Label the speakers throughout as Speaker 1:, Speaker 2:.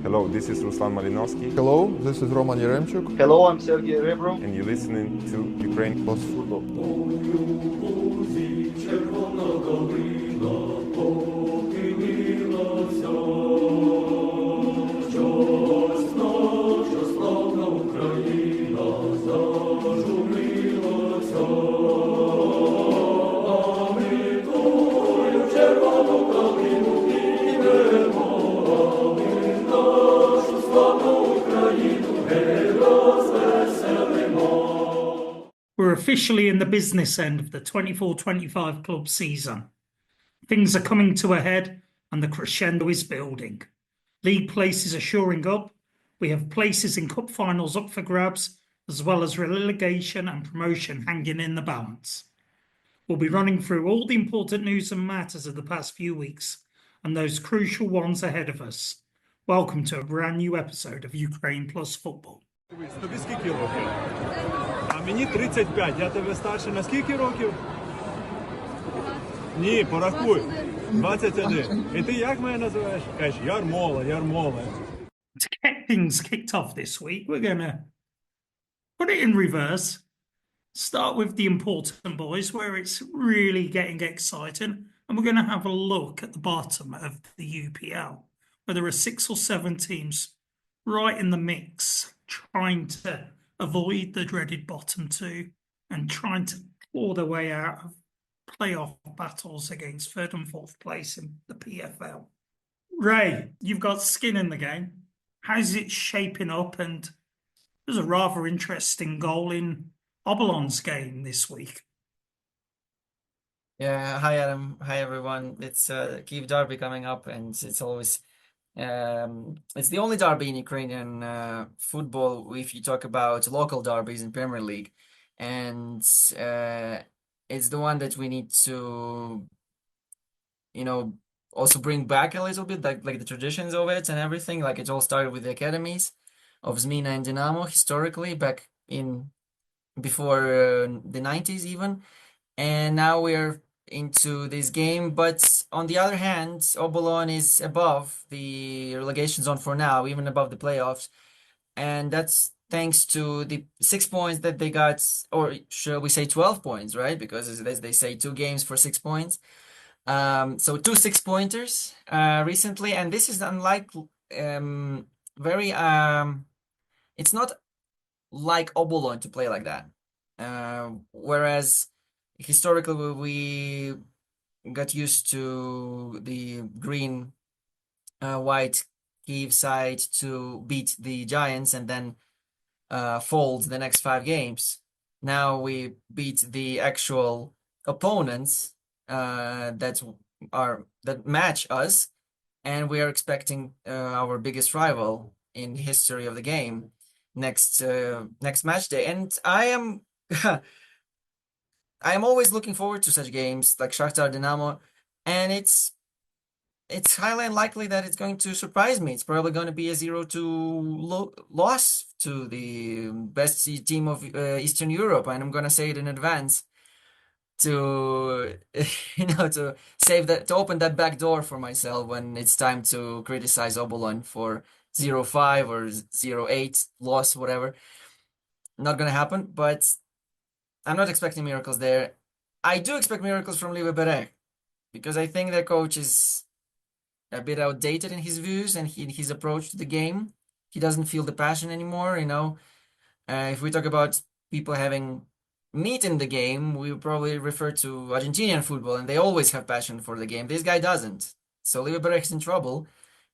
Speaker 1: Hello, this is Ruslan Malinovsky.
Speaker 2: Hello, this is Roman Yaremchuk.
Speaker 3: Hello, I'm Sergey Rebro.
Speaker 1: And you're listening to Ukrainian
Speaker 2: Plus Football.
Speaker 4: We're officially in the business end of the 24-25 club season. Things are coming to a head and the crescendo is building. League places are shoring up. We have places in cup finals up for grabs, as well as relegation and promotion hanging in the balance. We'll be running through all the important news and matters of the past few weeks and those crucial ones ahead of us. Welcome to a brand new episode of Ukraine Plus Football.
Speaker 5: Тобі скільки років? А мені 35. Я тебе старше на скільки років? Ні, порахуй. 21. І ти як мене називаєш? Кажеш, Ярмола, Ярмола.
Speaker 4: To get things kicked off this week, we're going to put it in reverse. Start with the important boys, where it's really getting exciting. And we're going to have a look at the bottom of the UPL, where there are 6 or 7 teams right in the mix, trying to avoid the dreaded bottom 2 and trying to claw their way out of playoff battles against 3rd and 4th place in the PFL. Ray, you've got skin in the game. How's it shaping up? And there's a rather interesting goal in Obolon's game this week.
Speaker 6: Yeah, hi Adam, hi everyone. It's Kyiv derby coming up, and it's always it's the only derby in Ukrainian football if you talk about local derbies in Premier League, and it's the one that we need to, also bring back a little bit, like the traditions of it and everything. Like it all started with the academies of Zmina and Dynamo historically back in before the 90s even, and now we're into this game. But on the other hand, Obolon is above the relegation zone for now, even above the playoffs, and that's thanks to the 6 points that they got, or shall we say 12 points, right? Because as they say, 2 games for 6 points. So 2 6-pointers recently, and this is unlike very it's not like Obolon to play like that. Whereas historically we got used to the green white Kyiv side to beat the Giants and then fold the next 5 games. Now we beat the actual opponents that match us, and we are expecting our biggest rival in history of the game next match day. And I am I am always looking forward to such games like Shakhtar Dynamo, and it's highly unlikely that it's going to surprise me. It's probably going to be a 0-2 loss to the best team of Eastern Europe, and I'm going to say it in advance to to save that, to open that back door for myself when it's time to criticize Obolon for 0-5 or 0-8 loss, whatever. Not going to happen, but I'm not expecting miracles there. I do expect miracles from Kryvyi Rih, because I think their coach is a bit outdated in his views and his approach to the game. He doesn't feel the passion anymore, If we talk about people having meat in the game, we probably refer to Argentinian football, and they always have passion for the game. This guy doesn't. So Kryvyi Rih is in trouble,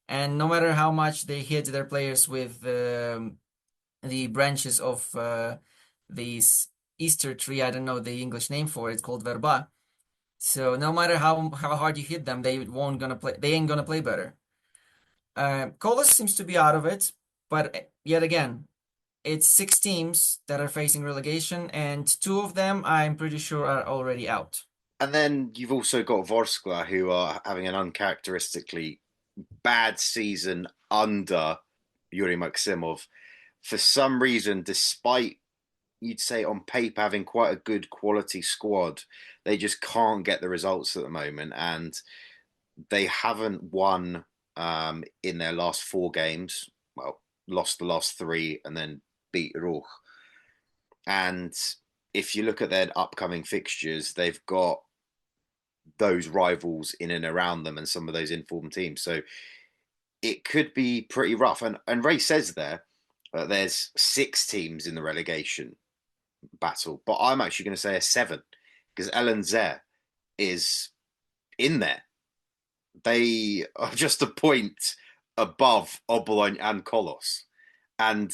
Speaker 6: and no matter how much they hit their players with the branches of these Easter tree, I don't know the English name for it, it's called verba. So no matter how hard you hit them, they ain't gonna play better. Kolos seems to be out of it, but yet again, it's 6 teams that are facing relegation, and 2 of them I'm pretty sure are already out.
Speaker 7: And then you've also got Vorskla, who are having an uncharacteristically bad season under Yuri Maximov. For some reason, despite, you'd say on paper, having quite a good quality squad, they just can't get the results at the moment, and they haven't won in their last 4 games. Well, lost the last 3 and then beat Ruch. And if you look at their upcoming fixtures, they've got those rivals in and around them and some of those informed teams. So it could be pretty rough. And Ray says there there's 6 teams in the relegation battle, but I'm actually going to say a 7 because LNZ is in there. They are just a point above Obolon and Kolos. And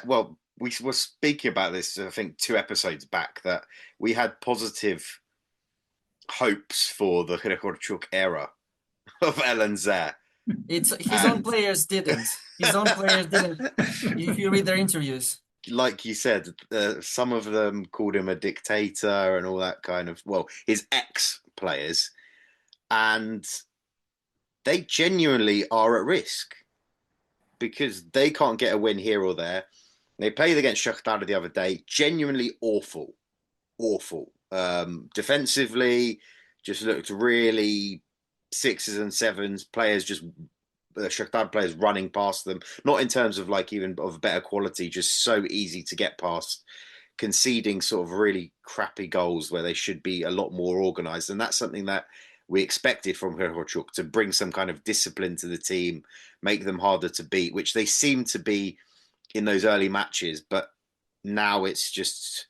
Speaker 7: well, we were speaking about this, I think, 2 episodes back, that we had positive hopes for the Hrychorchuk era of LNZ.
Speaker 6: It's his own players didn't. His own players didn't. If you read their interviews,
Speaker 7: like you said, some of them called him a dictator and all that kind of, well, his ex-players, and they genuinely are at risk because they can't get a win here or there. They played against Shakhtar the other day, genuinely awful. Defensively, just looked really 6s and 7s, players just Shakhtar players running past them, not in terms of like even of better quality, just so easy to get past, conceding sort of really crappy goals where they should be a lot more organised. And that's something that we expected from Hrychorchuk, to bring some kind of discipline to the team, make them harder to beat, which they seem to be in those early matches. But now it's just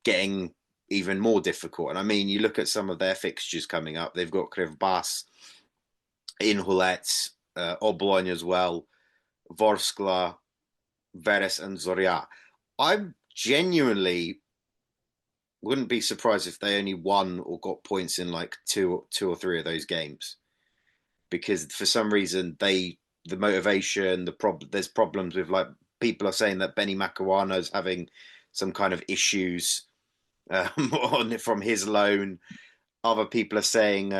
Speaker 7: getting even more difficult. And I mean, you look at some of their fixtures coming up, they've got Kryvbas, in Hulets, Obolon as well, Vorskla, Veres and Zoria. I genuinely wouldn't be surprised if they only won or got points in like two or 3 of those games, because for some reason the motivation, there's problems with, like, people are saying that Benny Macaruana is having some kind of issues from his loan. Other people are saying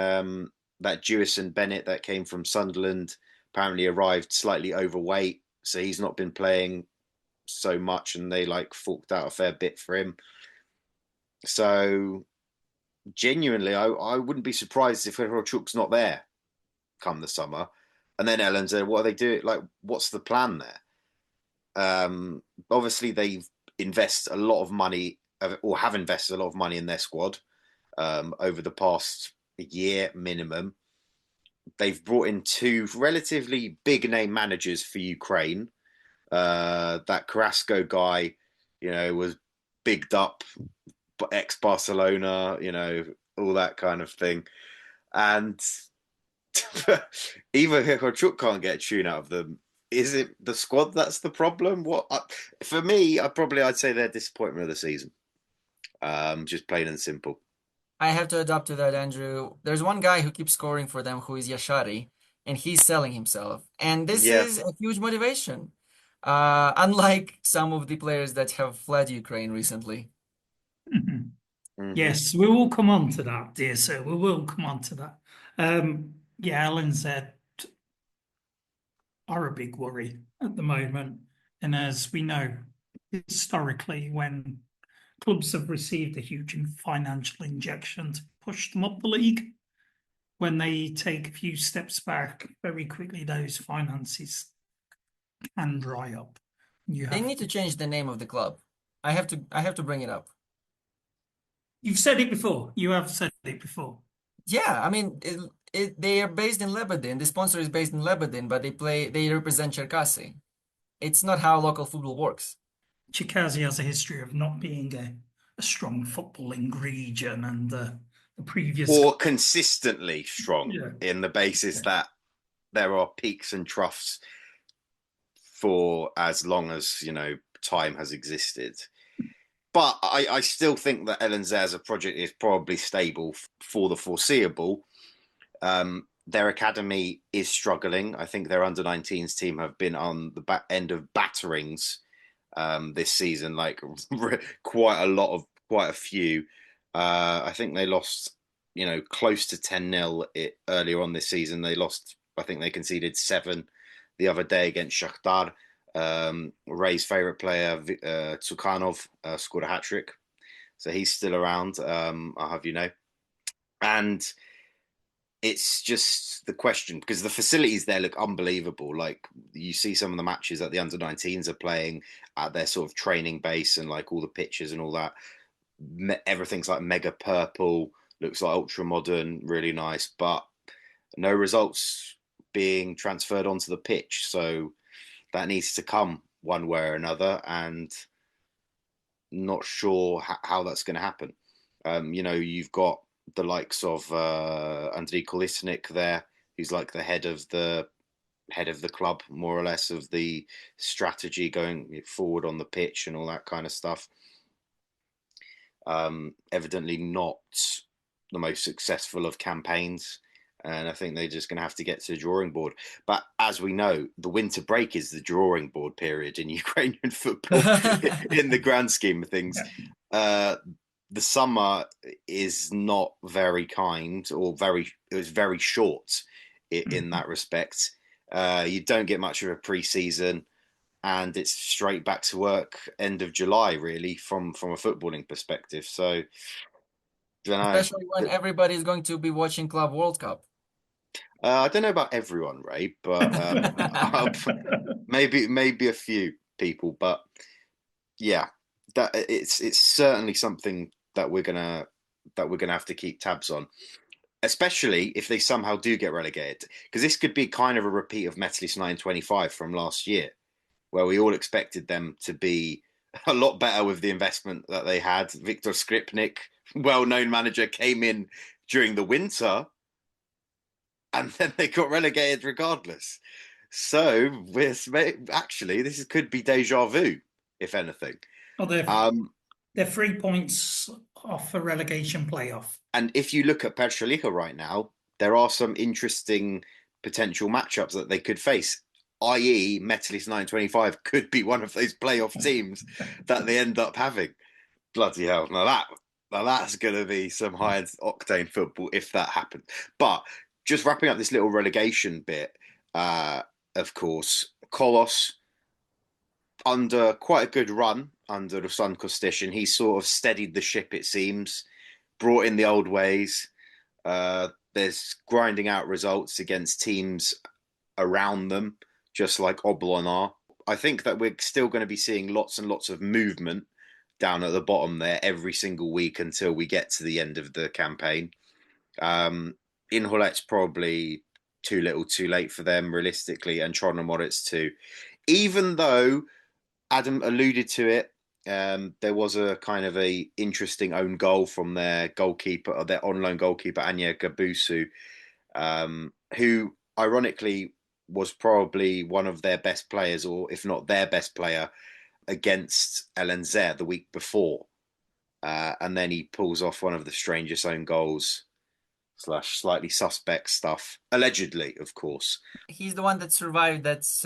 Speaker 7: that Jewison Bennett that came from Sunderland apparently arrived slightly overweight, so he's not been playing so much, and they like forked out a fair bit for him. So genuinely, I wouldn't be surprised if Hrychorchuk's not there come the summer. And then LNZ, what are they doing? Like, what's the plan there? Obviously, they invest a lot of money, or have invested a lot of money in their squad over the past year minimum. They've brought in 2 relatively big name managers for Ukraine. That Carrasco guy, was bigged up, ex-Barcelona, all that kind of thing. And even Hrychorchuk can't get a tune out of them. Is it the squad that's the problem? For me, I'd say they're disappointment of the season. Just plain and simple.
Speaker 6: I have to adapt to that, Andrew. There's one guy who keeps scoring for them, who is Yashari, and he's selling himself. And this is a huge motivation. Unlike some of the players that have fled Ukraine recently.
Speaker 4: Mm-hmm. Yes, we will come on to that, dear sir. We will come on to that. LNZ are a big worry at the moment. And as we know, historically, when clubs have received a huge financial injection to push them up the league, when they take a few steps back, very quickly those finances can dry up.
Speaker 6: They need to change the name of the club. I have to bring it up.
Speaker 4: You've said it before. You have said it before.
Speaker 6: Yeah, I mean, they are based in Lebanon. The sponsor is based in Lebanon, but they represent Cherkasy. It's not how local football works.
Speaker 4: Cherkasy has a history of not being a strong footballing region, and the previous,
Speaker 7: or consistently strong, in the basis that there are peaks and troughs for as long as time has existed. But I still think that LNZ as a project is probably stable for the foreseeable. Their academy is struggling. I think their under-19s team have been on the back end of batterings this season, like quite a few. I think they lost, close to 10-0 earlier on this season. They lost, I think they conceded 7 the other day against Shakhtar. Ray's favourite player, Tsukhanov, scored a hat-trick. So he's still around, I'll have you know. And it's just the question, because the facilities there look unbelievable. Like, you see some of the matches that the under-19s are playing at their sort of training base, and like all the pitches and all that. Everything's like mega purple, looks like ultra modern, really nice, but no results being transferred onto the pitch. So that needs to come one way or another, and not sure how that's going to happen. You've got the likes of Andriy Mykolayovych there, who's like the head of the club, more or less, of the strategy going forward on the pitch and all that kind of stuff. Evidently not the most successful of campaigns, and I think they're just going to have to get to the drawing board. But as we know, the winter break is the drawing board period in Ukrainian football in the grand scheme of things. The summer is not very kind, or it was very short in that respect. You don't get much of a pre-season, and it's straight back to work end of July, really, from a footballing perspective. So, don't know.
Speaker 6: Especially when everybody's going to be watching Club World Cup.
Speaker 7: I don't know about everyone, Ray, but maybe a few people. But yeah, that it's certainly something that we're gonna have to keep tabs on, especially if they somehow do get relegated, because this could be kind of a repeat of Metalist 925 from last year, where we all expected them to be a lot better with the investment that they had. Viktor Skripnik, well-known manager, came in during the winter, and then they got relegated regardless. So this could be deja vu, if anything.
Speaker 4: Well, they're 3 points off a relegation playoff.
Speaker 7: And if you look at Petrolica right now, there are some interesting potential matchups that they could face, i.e. Metalist 925 could be one of those playoff teams that they end up having. Bloody hell. Now that's going to be some high-octane football if that happens. But just wrapping up this little relegation bit, of course, Kolos, under quite a good run under Ruslan Kostishin, he sort of steadied the ship, it seems, brought in the old ways. There's grinding out results against teams around them, just like Oblona. I think that we're still going to be seeing lots and lots of movement down at the bottom there every single week until we get to the end of the campaign. Inholet's probably too little too late for them, realistically, and Chernivtsi too. Even though Adam alluded to it, there was a kind of a interesting own goal from their goalkeeper, or their on-loan goalkeeper, Anya Gabusu, who ironically was probably one of their best players, or if not their best player, against LNZ the week before. And then he pulls off one of the strangest own goals / slightly suspect stuff, allegedly, of course.
Speaker 6: He's the one that survived. That's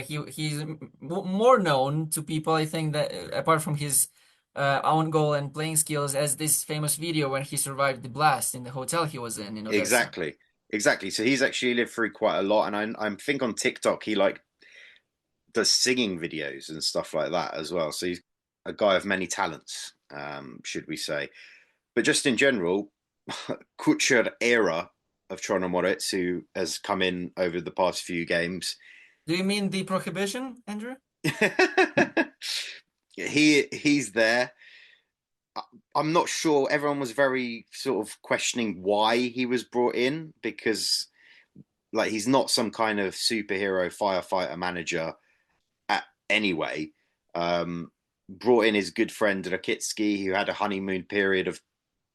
Speaker 6: he's more known to people, I think, that apart from his own goal and playing skills, as this famous video when he survived the blast in the hotel he was in Odessa.
Speaker 7: Exactly. So he's actually lived through quite a lot, and I think on TikTok he does singing videos and stuff like that as well. So he's a guy of many talents, should we say? But just in general, Kucher era of Chernivtsi, who has come in over the past few games.
Speaker 6: Do you mean the prohibition, Andrew?
Speaker 7: He's there. I'm not sure. Everyone was very sort of questioning why he was brought in, because he's not some kind of superhero firefighter manager anyway. Brought in his good friend Rakitsky, who had a honeymoon period of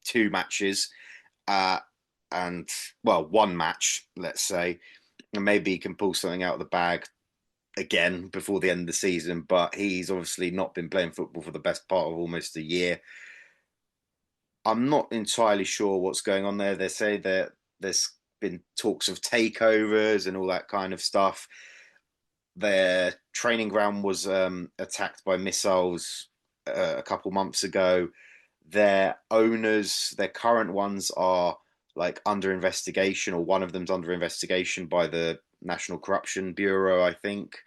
Speaker 7: 2 matches, and one match, let's say, and maybe he can pull something out of the bag again before the end of the season. But he's obviously not been playing football for the best part of almost a year. I'm not entirely sure what's going on there. They say that there's been talks of takeovers and all that kind of stuff. Their training ground was attacked by missiles a couple months ago. Their owners, their current ones, are under investigation, or one of them's under investigation by the National Corruption Bureau, I think.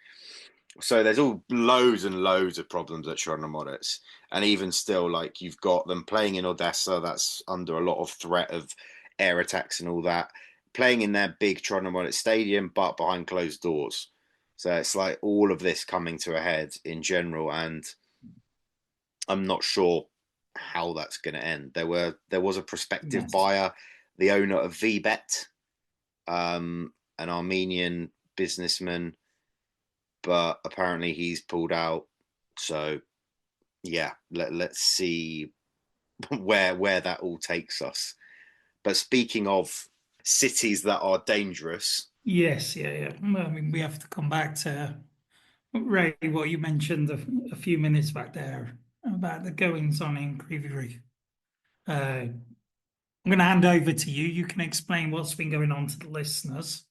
Speaker 7: So there's all loads and loads of problems at Chernivtsi. And even still, you've got them playing in Odessa, that's under a lot of threat of air attacks and all that. playing in their big Chernivtsi stadium, but behind closed doors. So it's like all of this coming to a head in general, and I'm not sure how that's going to end. There was a prospective
Speaker 4: Yes.
Speaker 7: buyer, the owner of VBet, an Armenian businessman, but apparently he's pulled out. So yeah, let's see where that all takes us. But speaking of cities that are dangerous,
Speaker 4: Yes, yeah. Well, I mean, we have to come back to Ray, what you mentioned a few minutes back there about the goings on in Kryvyi Rih. I'm going to hand over to you. You can explain what's been going on to the listeners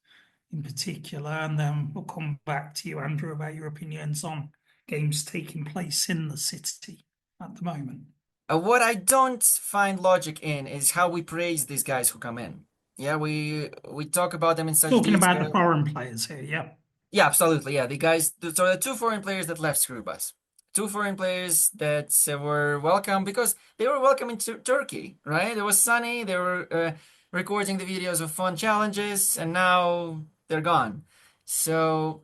Speaker 4: in particular, and then we'll come back to you, Andrew, about your opinions on games taking place in the city at the moment.
Speaker 6: What I don't find logic in is how we praise these guys who come in. Yeah, we talk about them in such
Speaker 4: Talking about the
Speaker 6: detail.
Speaker 4: foreign players here, yeah.
Speaker 6: Yeah, absolutely. Yeah, the guys. So the two foreign players that left Kryvbas, two foreign players that were welcome because they were welcome in Turkey, right? It was sunny. They were recording the videos of fun challenges, and now they're gone. So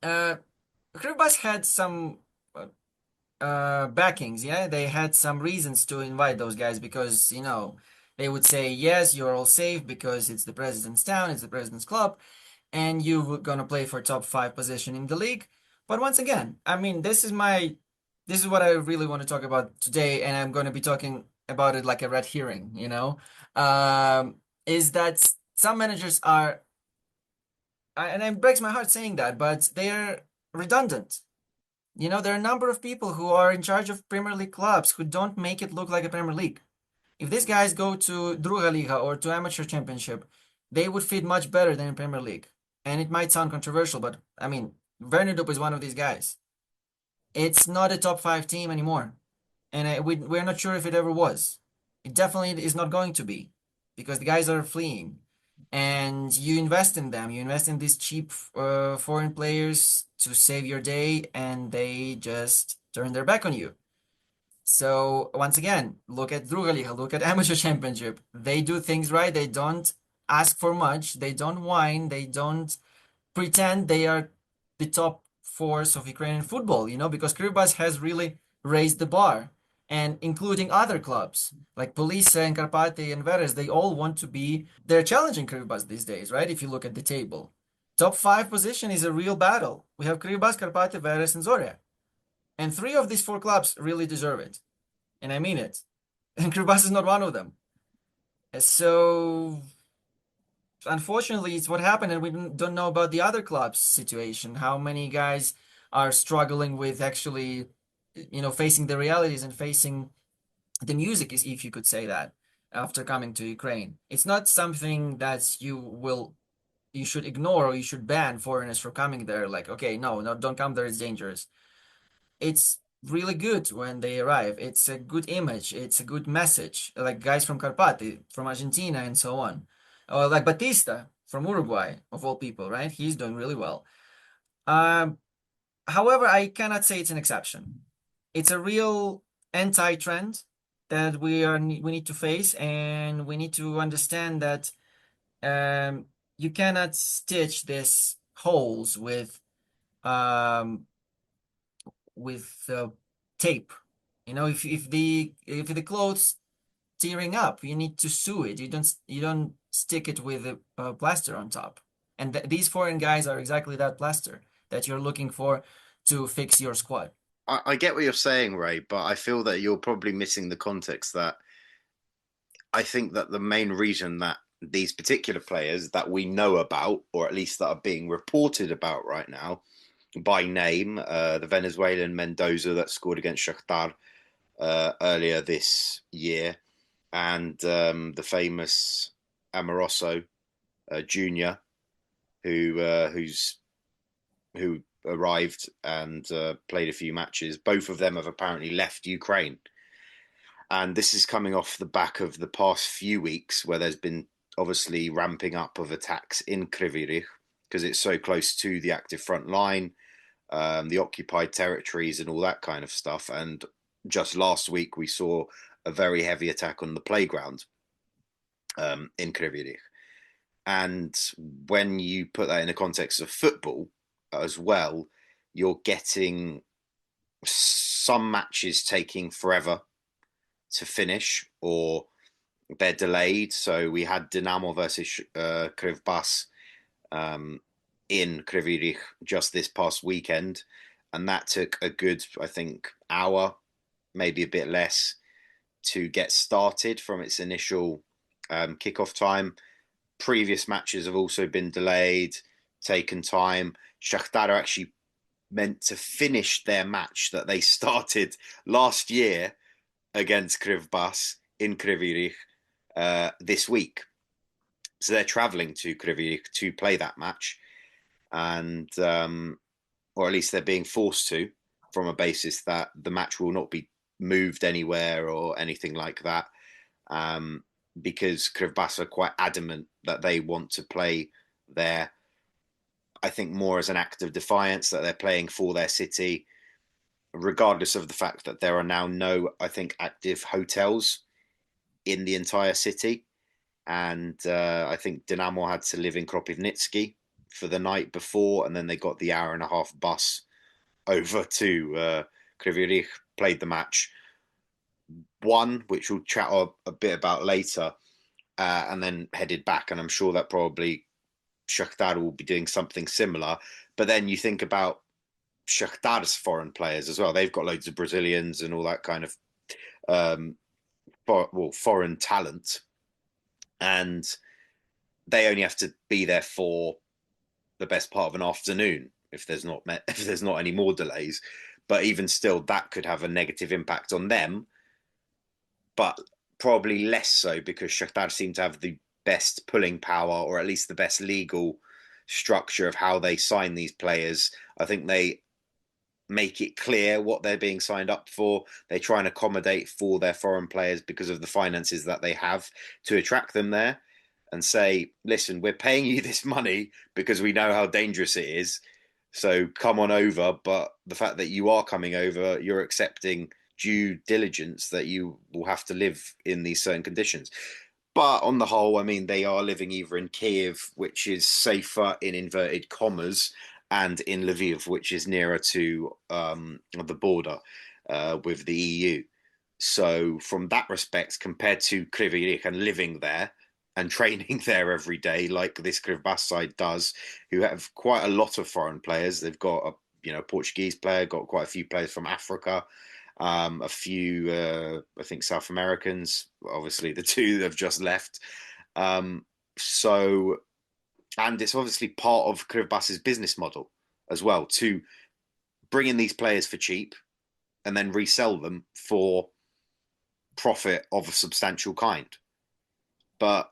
Speaker 6: Kryvbas had some backings. Yeah, they had some reasons to invite those guys because they would say yes, you're all safe because it's the president's town, it's the president's club, and you're gonna play for top 5 position in the league. But once again, I mean, this is what I really want to talk about today, and I'm going to be talking about it like a red herring. Is that some managers are, and it breaks my heart saying that, but they're redundant. There are a number of people who are in charge of Premier League clubs who don't make it look like a Premier League. If these guys go to Druga Liga or to Amateur Championship, they would fit much better than in Premier League. And it might sound controversial, but I mean, Vernidup is one of these guys. It's not a top 5 team anymore. And we're not sure if it ever was. It definitely is not going to be because the guys are fleeing. And you invest in them. You invest in these cheap foreign players to save your day, and they just turn their back on you. So once again, look at Druga Liga, look at Amateur Championship. They do things right. They don't ask for much. They don't whine. They don't pretend they are the top force of Ukrainian football, because Kryvbas has really raised the bar. And including other clubs like Polisa and Karpaty and Veres, they all want to be, they're challenging Kryvbas these days, right? If you look at the table. Top 5 position is a real battle. We have Kryvbas, Karpaty, Veres, and Zorya. And 3 of these 4 clubs really deserve it. And I mean it. And Kryvbas is not one of them. So, unfortunately, it's what happened, and we don't know about the other clubs' situation. How many guys are struggling with actually, facing the realities and facing the music, if you could say that, after coming to Ukraine. It's not something that you should ignore or you should ban foreigners from coming there. Like, okay, no, don't come there. It's dangerous. It's really good when they arrive. It's a good image. It's a good message. Like guys from Karpaty, from Argentina, and so on. Or like Batista from Uruguay, of all people, right? He's doing really well. However, I cannot say it's an exception. It's a real anti-trend that we need to face, and we need to understand that you cannot stitch these holes with tape. If the clothes tearing up, you need to sew it. You don't stick it with a plaster on top. And these foreign guys are exactly that plaster that you're looking for to fix your squad.
Speaker 7: I get what you're saying, Ray, but I feel that you're probably missing the context that I think that the main reason that these particular players that we know about, or at least that are being reported about right now by name, the Venezuelan Mendoza that scored against Shakhtar earlier this year, and the famous Amoroso Jr., who arrived and played a few matches. Both of them have apparently left Ukraine. And this is coming off the back of the past few weeks where there's been obviously ramping up of attacks in Kryvyi Rih because it's so close to the active front line, the occupied territories and all that kind of stuff. And just last week, we saw a very heavy attack on the playground in Kryvyi Rih. And when you put that in the context of football as well, you're getting some matches taking forever to finish, or they're delayed. So we had Dynamo versus Kryvbas in Kryvyi Rih just this past weekend, and that took a good, I think, hour, maybe a bit less, to get started from its initial kickoff time. Previous matches have also been delayed, taken time. Shakhtar are actually meant to finish their match that they started last year against Kryvbas in Kryvyi Rih this week. So they're traveling to Kryvyi Rih to play that match, and or at least they're being forced to, from a basis that the match will not be moved anywhere or anything like that, because Kryvbas are quite adamant that they want to play there. I think more as an act of defiance, that they're playing for their city, regardless of the fact that there are now no, I think, active hotels in the entire city. And I think Dynamo had to live in Kropivnitsky for the night before, and then they got the hour-and-a-half bus over to Kryvyi Rih, played the match, won, which we'll chat a bit about later, and then headed back. And I'm sure that probably Shakhtar will be doing something similar. But then you think about Shakhtar's foreign players as well. They've got loads of Brazilians and all that kind of foreign talent, and they only have to be there for the best part of an afternoon if there's not any more delays. But even still, that could have a negative impact on them, but probably less so because Shakhtar seem to have the best pulling power, or at least the best legal structure of how they sign these players. I think they make it clear what they're being signed up for. They try and accommodate for their foreign players because of the finances that they have to attract them there, and say, listen, we're paying you this money because we know how dangerous it is. So come on over. But the fact that you are coming over, you're accepting due diligence that you will have to live in these certain conditions. But on the whole, I mean, they are living either in Kiev, which is safer in inverted commas, and in Lviv, which is nearer to the border with the EU. So from that respect, compared to Kryvyi Rih and living there and training there every day, like this Kryvbas side does, who have quite a lot of foreign players. They've got a Portuguese player, got quite a few players from Africa, a few I think South Americans, obviously the two that have just left. So, and it's obviously part of Kryvbas's business model as well, to bring in these players for cheap and then resell them for profit of a substantial kind. But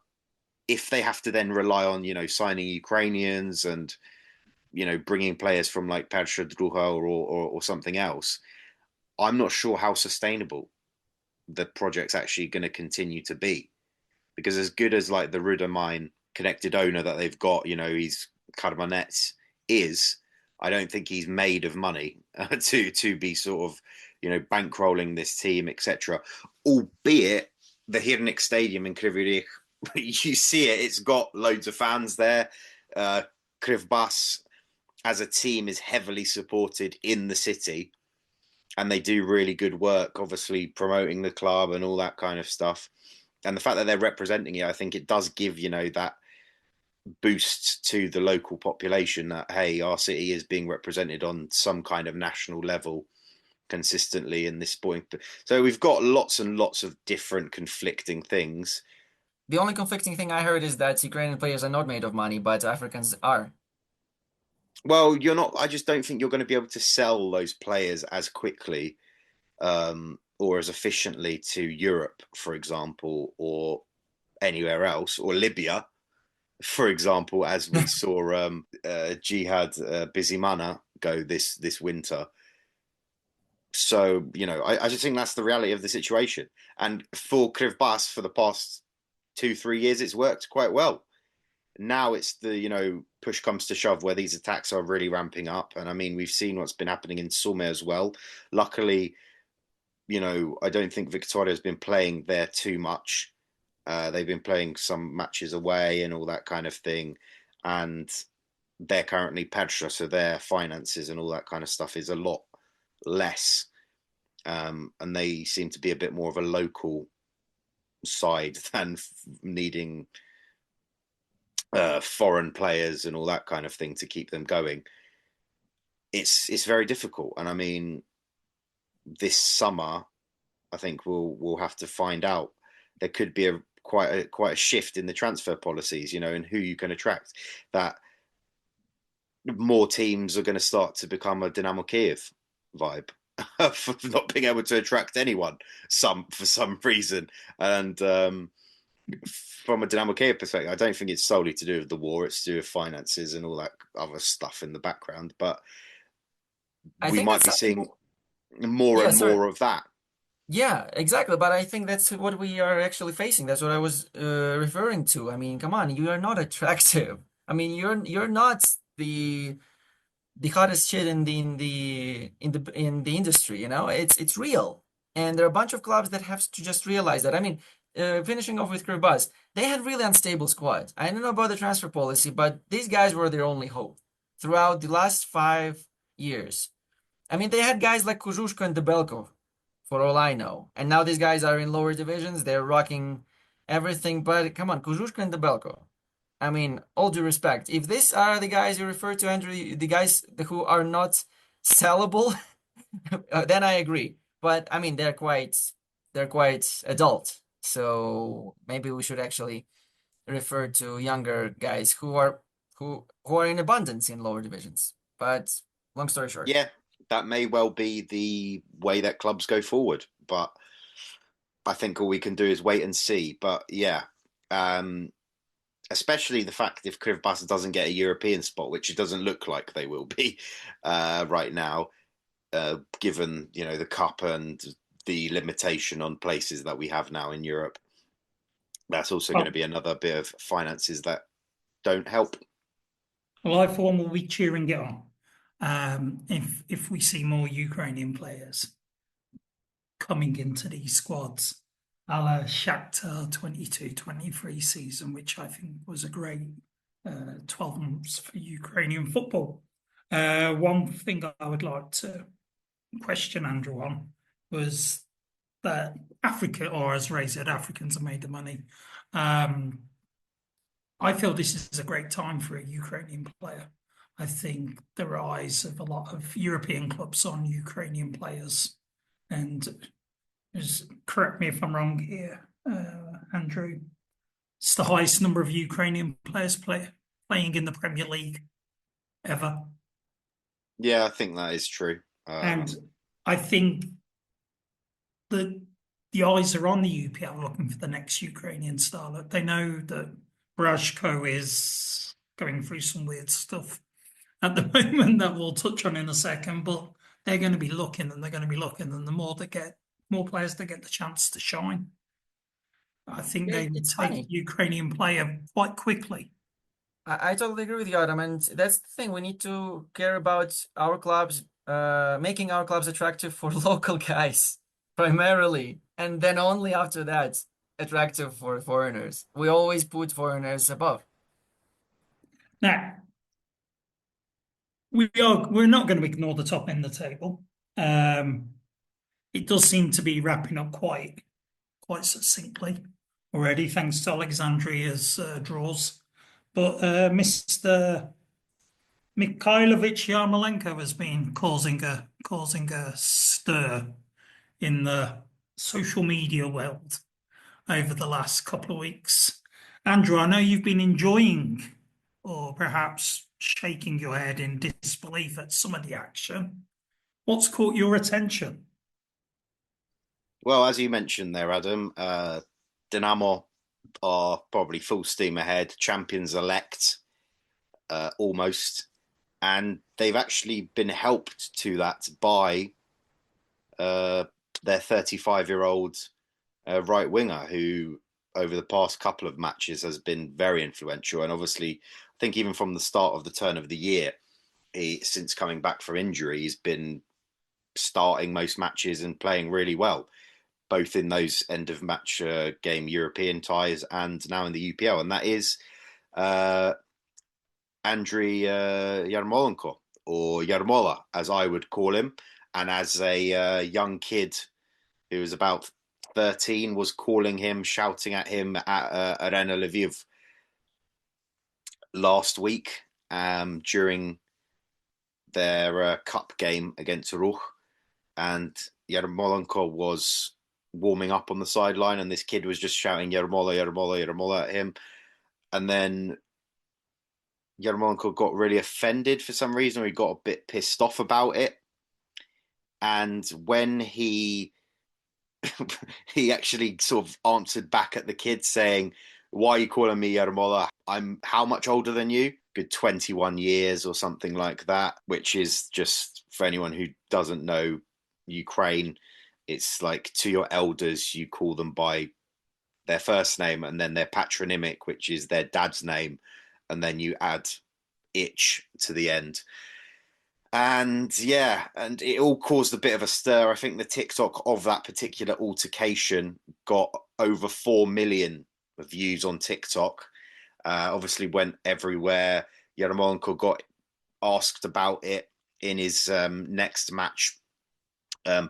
Speaker 7: if they have to then rely on, signing Ukrainians and, bringing players from like Persha Druha or something else, I'm not sure how sustainable the project's actually going to continue to be. Because as good as like the Ruda connected owner that they've got, he's Karmanets is, I don't think he's made of money to be sort of, bankrolling this team, etc. Albeit the Hirnik Stadium in Kryvyi Rih, you see it, it's got loads of fans there. Kryvbas as a team is heavily supported in the city, and they do really good work, obviously promoting the club and all that kind of stuff. And the fact that they're representing it, I think it does give, that boost to the local population that, hey, our city is being represented on some kind of national level consistently in this point. So we've got lots and lots of different conflicting things.
Speaker 6: The only conflicting thing I heard is that Ukrainian players are not made of money, but Africans are.
Speaker 7: Well, you're not. I just don't think you're going to be able to sell those players as quickly or as efficiently to Europe, for example, or anywhere else, or Libya, for example, as we saw Jihad Bizimana go this winter. So, I just think that's the reality of the situation. And for Kryvbas, for the past 2-3 years, it's worked quite well. Now it's the, push comes to shove where these attacks are really ramping up. And I mean, we've seen what's been happening in Sumy as well. Luckily, I don't think Victoria has been playing there too much. They've been playing some matches away and all that kind of thing, and they're currently Petra, so their finances and all that kind of stuff is a lot less, and they seem to be a bit more of a local side than needing foreign players and all that kind of thing to keep them going. It's very difficult, and I mean, this summer, I think we'll have to find out. There could be quite a shift in the transfer policies, and who you can attract. That more teams are going to start to become a Dynamo Kiev vibe of not being able to attract anyone for some reason. And from a Dynamo Kiev perspective, I don't think it's solely to do with the war. It's to do with finances and all that other stuff in the background. But we might be seeing more and more of that.
Speaker 6: Yeah, exactly. But I think that's what we are actually facing. That's what I was referring to. I mean, come on, you are not attractive. I mean, you're not the hottest shit in the industry. It's real, and there are a bunch of clubs that have to just realize that. I mean, finishing off with Kryvbas, they had really unstable squad. I don't know about the transfer policy, but these guys were their only hope throughout the last 5 years. I mean, they had guys like Kuzushko and Debelko, for all I know. And now these guys are in lower divisions. They're rocking everything. But come on, Kuzushko and Debelko. I mean, all due respect. If these are the guys you refer to, Andrew, the guys who are not sellable, then I agree. But I mean, they're quite adult. So maybe we should actually refer to younger guys who are in abundance in lower divisions. But long story short.
Speaker 7: Yeah, that may well be the way that clubs go forward, but I think all we can do is wait and see. But yeah, especially the fact if Kryvbas doesn't get a European spot, which it doesn't look like they will be right now, given the cup and the limitation on places that we have now in Europe. That's also going to be another bit of finances that don't help.
Speaker 4: Well, I for one will be cheering it on. If we see more Ukrainian players coming into these squads, a la Shakhtar 22-23 season, which I think was a great 12 months for Ukrainian football. One thing I would like to question Andrew on was that Africa, or as Ray said, Africans have made the money. I feel this is a great time for a Ukrainian player. I think the eyes of a lot of European clubs on Ukrainian players. And correct me if I'm wrong here, Andrew, it's the highest number of Ukrainian players playing in the Premier League ever.
Speaker 7: Yeah, I think that is true.
Speaker 4: And I think that the eyes are on the UPL looking for the next Ukrainian star. They know that Brashko is going through some weird stuff at the moment that we'll touch on in a second, but they're going to be looking and the more players that get the chance to shine. I think they would take a Ukrainian player quite quickly.
Speaker 6: I totally agree with you, Adam, and that's the thing. We need to care about our clubs, making our clubs attractive for local guys primarily, and then only after that attractive for foreigners. We always put foreigners above.
Speaker 4: Now, we're not going to ignore the top end of the table. It does seem to be wrapping up quite succinctly already, thanks to Alexandria's draws. But Mr. Mykolayovych Yarmolenko has been causing a stir in the social media world over the last couple of weeks. Andrew, I know you've been enjoying, or perhaps shaking your head in disbelief at some of the action. What's caught your attention?
Speaker 7: Well, as you mentioned there, Adam, Dynamo are probably full steam ahead, champions elect, almost, and they've actually been helped to that by their 35-year-old right winger, who over the past couple of matches has been very influential. And obviously, I think even from the start of the turn of the year, since coming back from injury, he's been starting most matches and playing really well. both in those end of match game European ties and now in the UPL, and that is Andriy Yarmolenko, or Yarmola, as I would call him, and as a young kid who was about 13 was calling him, shouting at him at Arena Lviv last week during their cup game against Ruch, and Yarmolenko was warming up on the sideline, and this kid was just shouting Yarmola, Yarmola, Yarmola at him, and then Yarmolenko got really offended for some reason, or he got a bit pissed off about it, and when he actually sort of answered back at the kid saying, "Why are you calling me Yarmola? I'm how much older than you? Good 21 years or something like that," which is just, for anyone who doesn't know Ukraine, it's like to your elders, you call them by their first name and then their patronymic, which is their dad's name, and then you add ich to the end. And yeah, and it all caused a bit of a stir. I think the TikTok of that particular altercation got over 4 million views on TikTok. Obviously went everywhere. Yarmolenko got asked about it in his next match,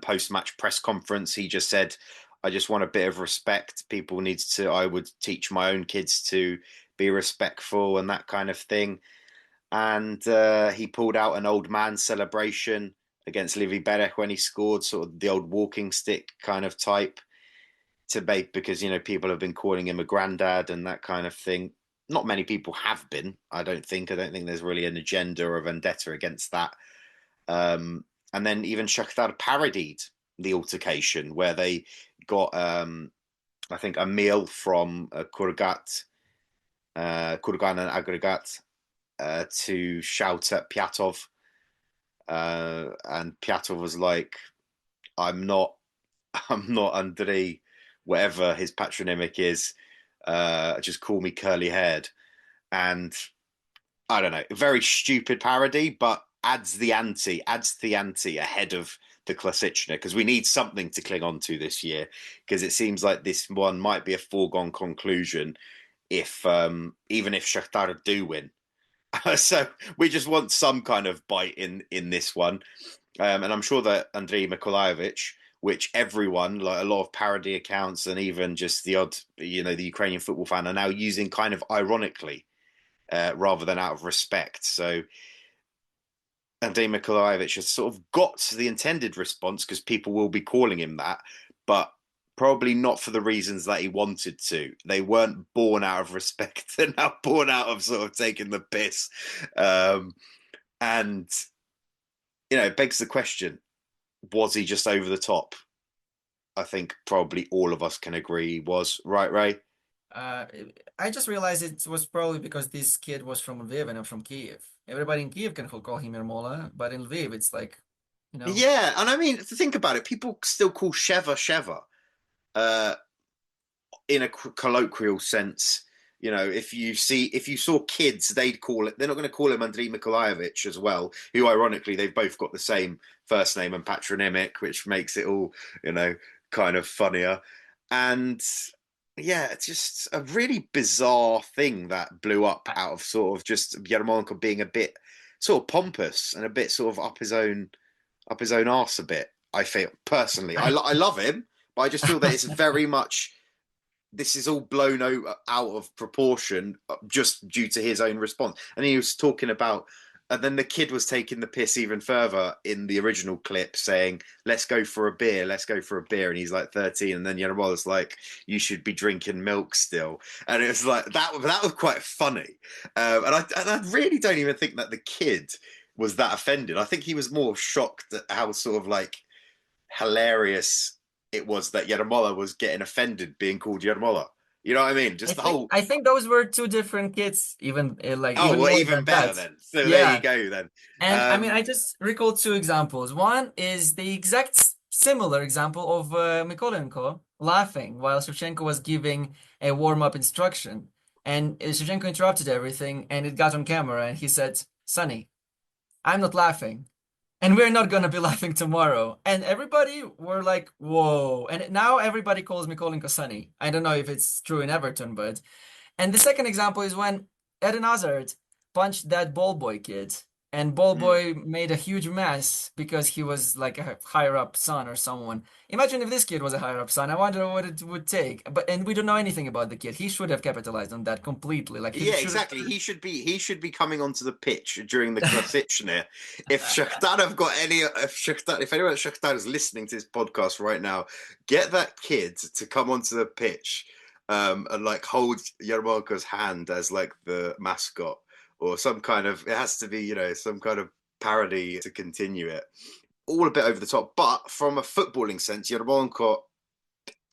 Speaker 7: post-match press conference. He just said, "I just want a bit of respect. People need to, I would teach my own kids to be respectful," and that kind of thing. And he pulled out an old man celebration against Kryvyi Rih when he scored, sort of the old walking stick kind of type, to make, because, you know, people have been calling him a granddad and that kind of thing. Not many people have been, I don't think. I don't think there's really an agenda or a vendetta against that. And then even Shakhtar parodied the altercation, where they got, I think, a meal from Kurgan and Aggregat to shout at Pyatov. And Pyatov was like, I'm not Andriy, whatever his patronymic is, just call me curly haired. And I don't know, very stupid parody, but adds the ante ahead of the Klasichna, because we need something to cling on to this year, because it seems like this one might be a foregone conclusion if even if Shakhtar do win. So we just want some kind of bite in this one. And I'm sure that Andriy Mykolayovych, which everyone, like a lot of parody accounts and even just the odd, you know, the Ukrainian football fan, are now using kind of ironically rather than out of respect. So Andriy Mykolayovych has sort of got the intended response, because people will be calling him that, but probably not for the reasons that he wanted to. They weren't born out of respect. They're now born out of sort of taking the piss. And, you know, it begs the question, was he just over the top? I think probably all of us can agree he was. Right, Ray?
Speaker 6: I just realized it was probably because this kid was from Lviv and I'm from Kiev. Everybody in Kiev can call him Yarmola, but in Lviv, it's like, you know.
Speaker 7: Yeah, and I mean, to think about it, people still call Sheva Sheva in a colloquial sense. You know, if you saw kids, they'd call it. They're not going to call him Andriy Mykolayovych as well, who ironically they've both got the same first name and patronymic, which makes it all, you know, kind of funnier. And yeah, it's just a really bizarre thing that blew up out of sort of just Yarmolenko being a bit sort of pompous and a bit sort of up his own arse a bit. I feel personally, I love him, but I just feel that it's very much, this is all blown out of proportion just due to his own response. And he was talking about, and then the kid was taking the piss even further in the original clip, saying, let's go for a beer. And he's like 13. And then Yarmola's like, you should be drinking milk still. And it was like, that was quite funny. And I really don't even think that the kid was that offended. I think he was more shocked at how sort of like hilarious it was that Yarmola was getting offended being called Yarmola. You know what I mean? Just
Speaker 6: I think those were two different kids, even like
Speaker 7: even better then. So
Speaker 6: yeah.
Speaker 7: There you go then.
Speaker 6: And I mean, I just recalled two examples. One is the exact similar example of Mykolenko laughing while Shevchenko was giving a warm-up instruction, and Shevchenko interrupted everything, and it got on camera, and he said, "Sonny, I'm not laughing." and we're not gonna be laughing tomorrow. And everybody were like, whoa. And now everybody calls Mykolenko Sonny. I don't know if it's true in Everton, but and the second example is when Eden Hazard punched that ball boy kid. And ball boy made a huge mess because he was like a higher up son or someone. Imagine if this kid was a higher up son. I wonder what it would take. But and we don't know anything about the kid. He should have capitalized on that completely. Like he
Speaker 7: Yeah,
Speaker 6: should have-
Speaker 7: exactly. He should be coming onto the pitch during the Klasyczny. If Shakhtar have got any, if anyone at Shakhtar is listening to this podcast right now, get that kid to come onto the pitch, and like hold Yarmolenko's hand as like the mascot or some kind of. It has to be, some kind of parody to continue it. All a bit over the top, but from a footballing sense, Yarmolenko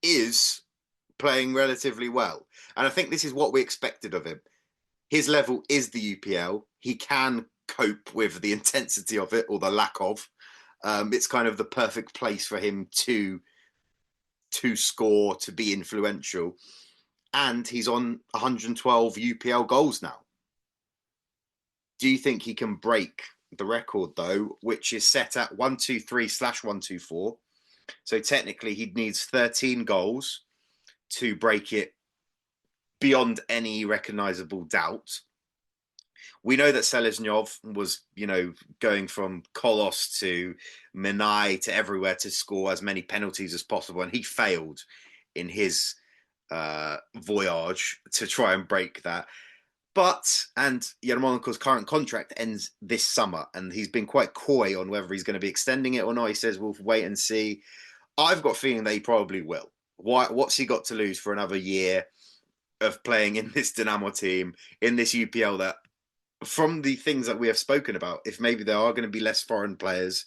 Speaker 7: is playing relatively well. And I think this is what we expected of him. His level is the UPL. He can cope with the intensity of it or the lack of. It's kind of the perfect place for him to score, to be influential. And he's on 112 UPL goals now. Do you think he can break the record, though, which is set at 123/124? So technically, he needs 13 goals to break it beyond any recognizable doubt. We know that Seleznov was, going from Kolos to Minai to everywhere to score as many penalties as possible, and he failed in his voyage to try and break that. And Yarmolenko's current contract ends this summer, and he's been quite coy on whether he's going to be extending it or not. He says we'll wait and see. I've got a feeling that he probably will. What's he got to lose for another year of playing in this Dynamo team, in this UPL that, from the things that we have spoken about, if maybe there are going to be less foreign players,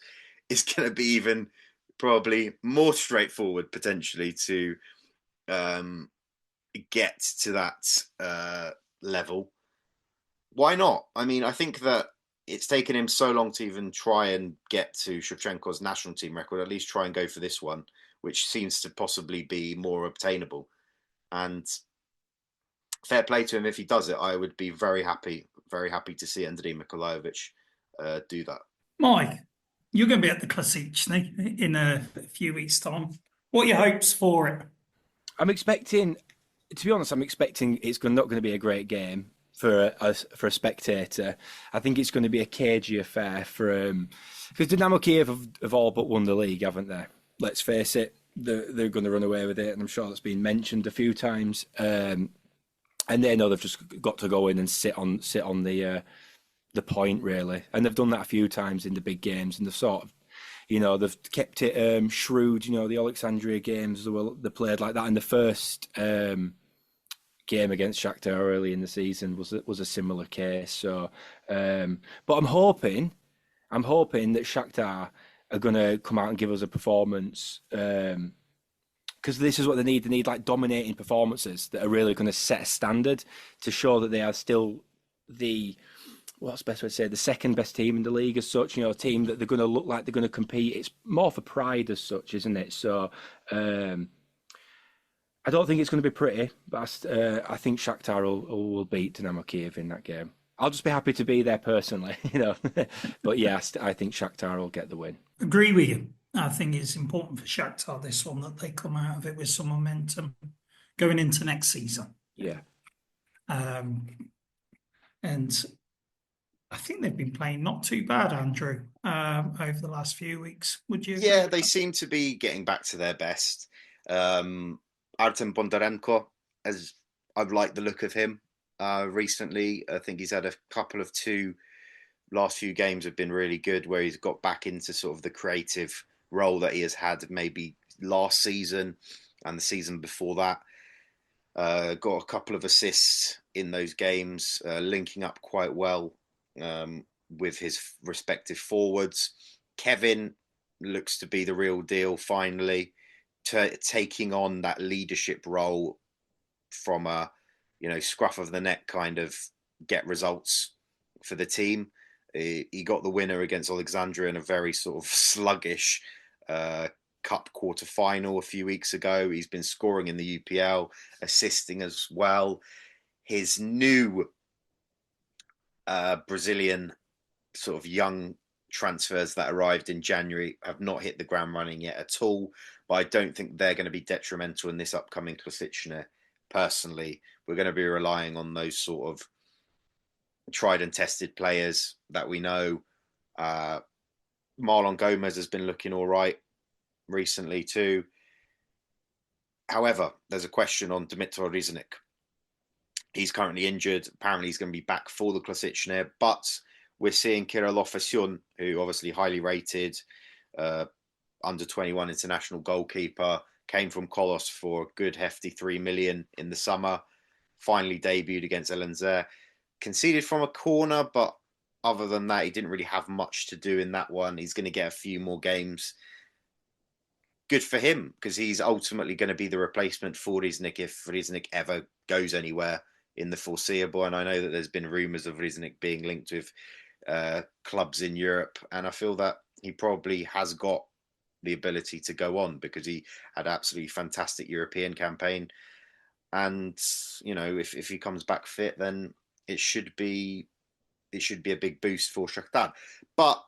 Speaker 7: it's going to be even probably more straightforward potentially to get to that level. Why not? I mean, I think that it's taken him so long to even try and get to Shevchenko's national team record, at least try and go for this one, which seems to possibly be more obtainable. And fair play to him if he does it. I would be very happy to see Andriy Mykolayovych do that.
Speaker 4: Mike, you're going to be at the Klasyczny in a few weeks' time. What are your hopes for it?
Speaker 3: I'm expecting, to be honest, it's not going to be a great game for a spectator. I think it's going to be a cagey affair because Dynamo Kiev have all but won the league, haven't they? Let's face it, they're going to run away with it, and I'm sure that's been mentioned a few times. And they know they've just got to go in and sit on the point, really, and they've done that a few times in the big games, and they've sort of, they've kept it shrewd. The Alexandria games they played like that, and the first game against Shakhtar early in the season was a similar case. So, but I'm hoping that Shakhtar are going to come out and give us a performance. Because this is what they need. They need like dominating performances that are really going to set a standard to show that they are still what's the best way to say, the second best team in the league as such. A team that they're going to look like they're going to compete. It's more for pride as such, isn't it? So I don't think it's going to be pretty, but I think Shakhtar will beat Dynamo Kiev in that game. I'll just be happy to be there personally, But yes, I think Shakhtar will get the win.
Speaker 4: Agree with you. I think it's important for Shakhtar, this one, that they come out of it with some momentum going into next season.
Speaker 3: Yeah.
Speaker 4: And I think they've been playing not too bad, Andrew, over the last few weeks. Would you agree?
Speaker 7: Yeah, they seem to be getting back to their best. Artem Bondarenko, as I've liked the look of him recently. I think he's had a couple of last few games have been really good, where he's got back into sort of the creative role that he has had maybe last season and the season before that. Got a couple of assists in those games, linking up quite well with his respective forwards. Kevin looks to be the real deal finally, taking on that leadership role from a scruff of the neck kind of get results for the team. He got the winner against Alexandria in a very sort of sluggish cup quarter final a few weeks ago. He's been scoring in the UPL, assisting as well. His new Brazilian sort of young transfers that arrived in January have not hit the ground running yet at all. But I don't think they're going to be detrimental in this upcoming Klasicne. Personally, we're going to be relying on those sort of tried and tested players that we know. Marlon Gomez has been looking all right recently too. However, there's a question on Dmytro Rізник. He's currently injured. Apparently, he's going to be back for the Klasicne, but we're seeing Kirill Ofesyan, who obviously highly rated, under 21 international goalkeeper, came from Kolos for a good hefty 3 million in the summer, finally debuted against LNZ, conceded from a corner, but other than that, he didn't really have much to do in that one. He's going to get a few more games. Good for him, because he's ultimately going to be the replacement for Rізник if Rізnik ever goes anywhere in the foreseeable. And I know that there's been rumours of Rізnik being linked with clubs in Europe, and I feel that he probably has got the ability to go on because he had absolutely fantastic European campaign. And, you know, if he comes back fit, then it should be a big boost for Shakhtar. But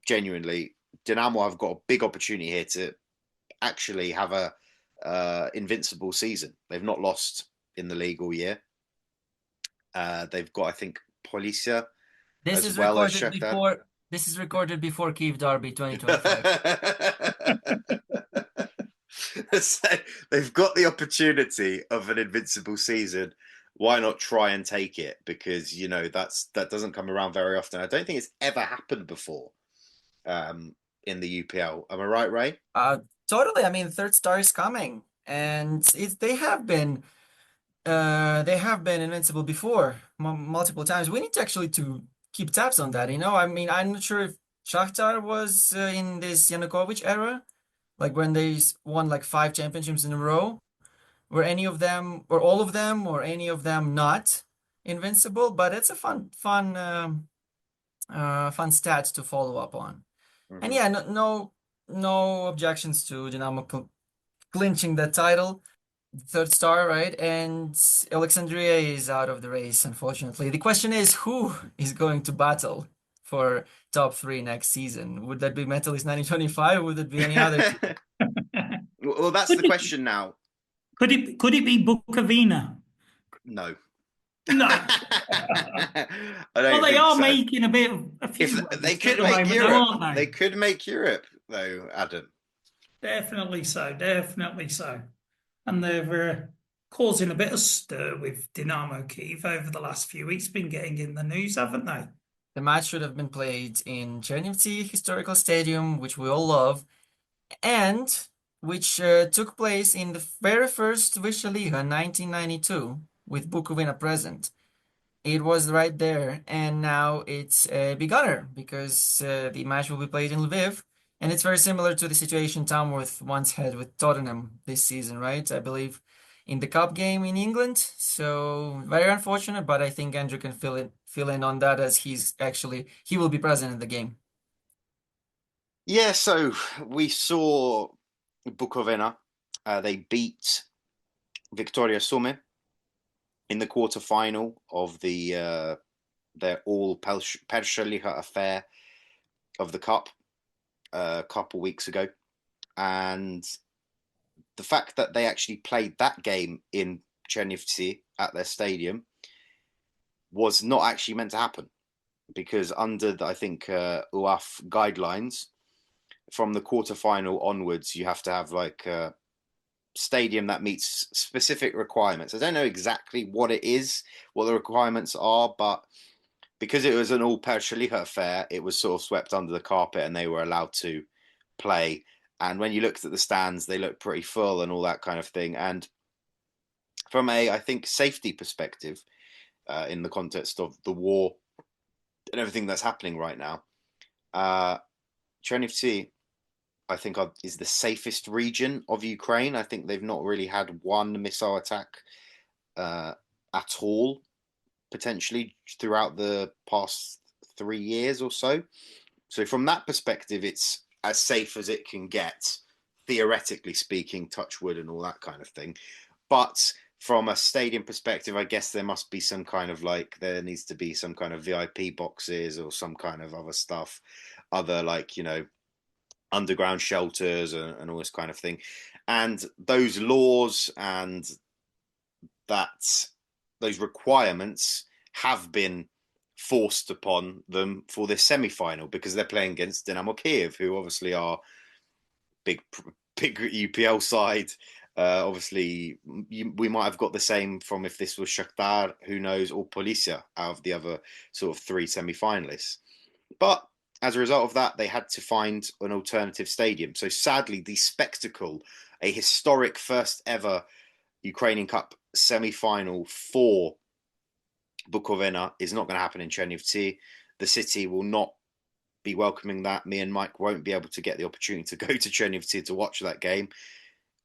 Speaker 7: genuinely, Dinamo have got a big opportunity here to actually have a invincible season. They've not lost in the league all year. They've got, I think, Policia
Speaker 6: This
Speaker 7: as
Speaker 6: is
Speaker 7: well as
Speaker 6: recorded
Speaker 7: Shakhtar.
Speaker 6: before. This is recorded before Kyiv Derby 2025.
Speaker 7: So they've got the opportunity of an invincible season. Why not try and take it? Because, you know, that doesn't come around very often. I don't think it's ever happened before in the UPL. Am I right, Ray?
Speaker 6: Totally. I mean, third star is coming, and they have been invincible before multiple times. We need to actually to keep tabs on that. You know, I mean, I'm not sure if Shakhtar was in this Yanukovych era, like when they won like 5 championships in a row. Were any of them, or all of them, or any of them not invincible? But it's a fun stat to follow up on. And yeah, no objections to Dynamo clinching that title. Third star, right? And Alexandria is out of the race, unfortunately. The question is, who is going to battle for top 3 next season? Would that be Metalist 1925, or would it be any other team?
Speaker 7: Well, that's the question now.
Speaker 4: Could it be Bukovyna?
Speaker 7: No.
Speaker 4: No.
Speaker 7: I don't
Speaker 4: Well, they
Speaker 7: think
Speaker 4: are
Speaker 7: so.
Speaker 4: making a few.
Speaker 7: They could
Speaker 4: at the
Speaker 7: make
Speaker 4: moment,
Speaker 7: Europe.
Speaker 4: though, aren't
Speaker 7: They could make Europe, though, Adam.
Speaker 4: Definitely so. Definitely so. And they're causing a bit of stir with Dynamo Kyiv over the last few weeks. Been getting in the news, haven't they?
Speaker 6: The match should have been played in Chernivtsi Historical Stadium, which we all love, and which took place in the very first Vysha Liga, 1992, with Bukovyna present. It was right there, and now it's a begunner because the match will be played in Lviv, and it's very similar to the situation Tamworth once had with Tottenham this season, right? I believe in the cup game in England. So very unfortunate, but I think Andrew can fill in on that as he will be present in the game.
Speaker 7: Yeah, so we saw Bukovyna. They beat Victoria Sumy in the quarterfinal of their all Persha Liha affair of the cup a couple weeks ago. And the fact that they actually played that game in Chernivtsi at their stadium was not actually meant to happen, because under the, I think, UAF guidelines, from the quarterfinal onwards, you have to have like a stadium that meets specific requirements. I don't know exactly what it is, what the requirements are, but because it was an all Persha Liha affair, it was sort of swept under the carpet and they were allowed to play. And when you looked at the stands, they looked pretty full and all that kind of thing. And from a, I think, safety perspective, in the context of the war and everything that's happening right now, Chernivtsi, I think, is the safest region of Ukraine. I think they've not really had one missile attack at all, potentially, throughout the past 3 years or so. So from that perspective, it's as safe as it can get, theoretically speaking, touch wood and all that kind of thing. But from a stadium perspective, I guess there must be some kind of there needs to be some kind of VIP boxes or some kind of other stuff. other like, underground shelters and all this kind of thing. And those laws and those requirements have been forced upon them for this semi-final because they're playing against Dynamo Kiev, who obviously are big UPL side. Obviously, we might have got the same from if this was Shakhtar, who knows, or Policia out of the other sort of 3 semi-finalists. But as a result of that, they had to find an alternative stadium. So sadly, the spectacle, a historic first ever Ukrainian Cup semi-final for Bukovyna, is not going to happen in Chernivtsi. The city will not be welcoming that. Me and Mike won't be able to get the opportunity to go to Chernivtsi to watch that game.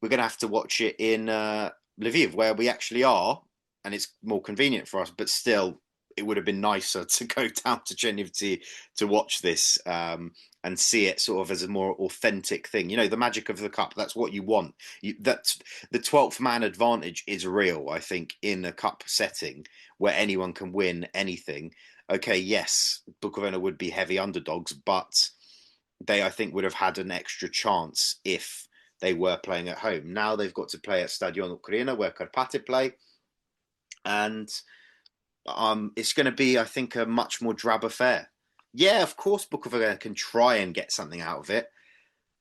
Speaker 7: We're going to have to watch it in Lviv, where we actually are, and it's more convenient for us, but still, it would have been nicer to go down to Chernivtsi to watch this and see it sort of as a more authentic thing. The magic of the cup, that's what you want. That's the 12th man advantage is real, I think, in a cup setting where anyone can win anything. Okay, yes, Bukovyna would be heavy underdogs, but they, I think, would have had an extra chance if they were playing at home. Now they've got to play at Stadia Ukraina, where Karpaty play. And it's going to be, I think, a much more drab affair. Yeah, of course, Bukovyna can try and get something out of it.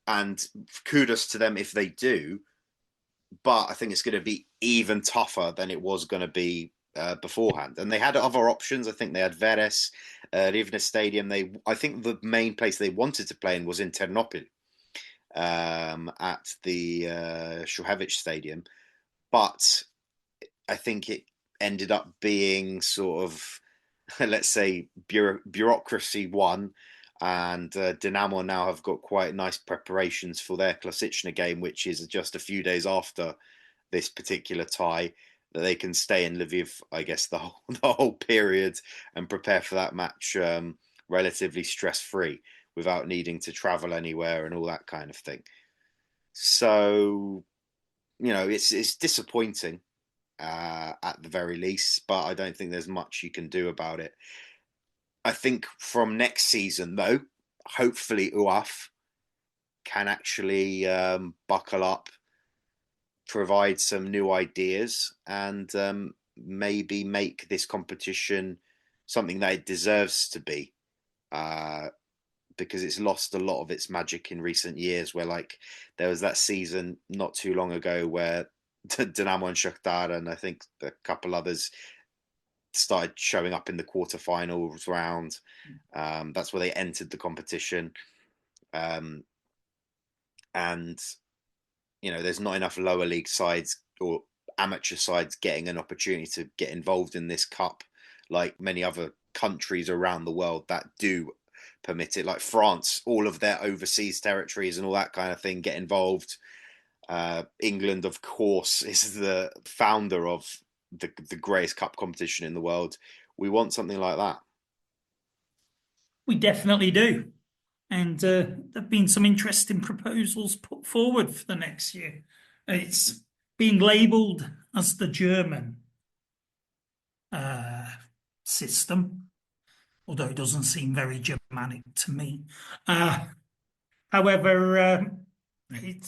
Speaker 7: And kudos to them if they do. But I think it's going to be even tougher than it was going to be beforehand. And they had other options. I think they had Veres, Rivne Stadium. I think the main place they wanted to play in was in Ternopil at the Shuhevich Stadium. But I think it ended up being sort of, let's say, bureaucracy won. And Dynamo now have got quite nice preparations for their Klasichna game, which is just a few days after this particular tie, that they can stay in Lviv, I guess, the whole period and prepare for that match relatively stress-free without needing to travel anywhere and all that kind of thing. So, it's disappointing at the very least, but I don't think there's much you can do about it. I think from next season, though, hopefully UAF can actually buckle up, provide some new ideas, and maybe make this competition something that it deserves to be, because it's lost a lot of its magic in recent years, where like there was that season not too long ago where Dynamo and Shakhtar and I think a couple others started showing up in the quarterfinals round. That's where they entered the competition. And there's not enough lower league sides or amateur sides getting an opportunity to get involved in this cup, like many other countries around the world that do permit it, like France, all of their overseas territories and all that kind of thing get involved. England, of course, is the founder of the greatest cup competition in the world. We want something like that.
Speaker 4: We definitely do. And there have been some interesting proposals put forward for the next year. It's being labelled as the German system, although it doesn't seem very Germanic to me. However, it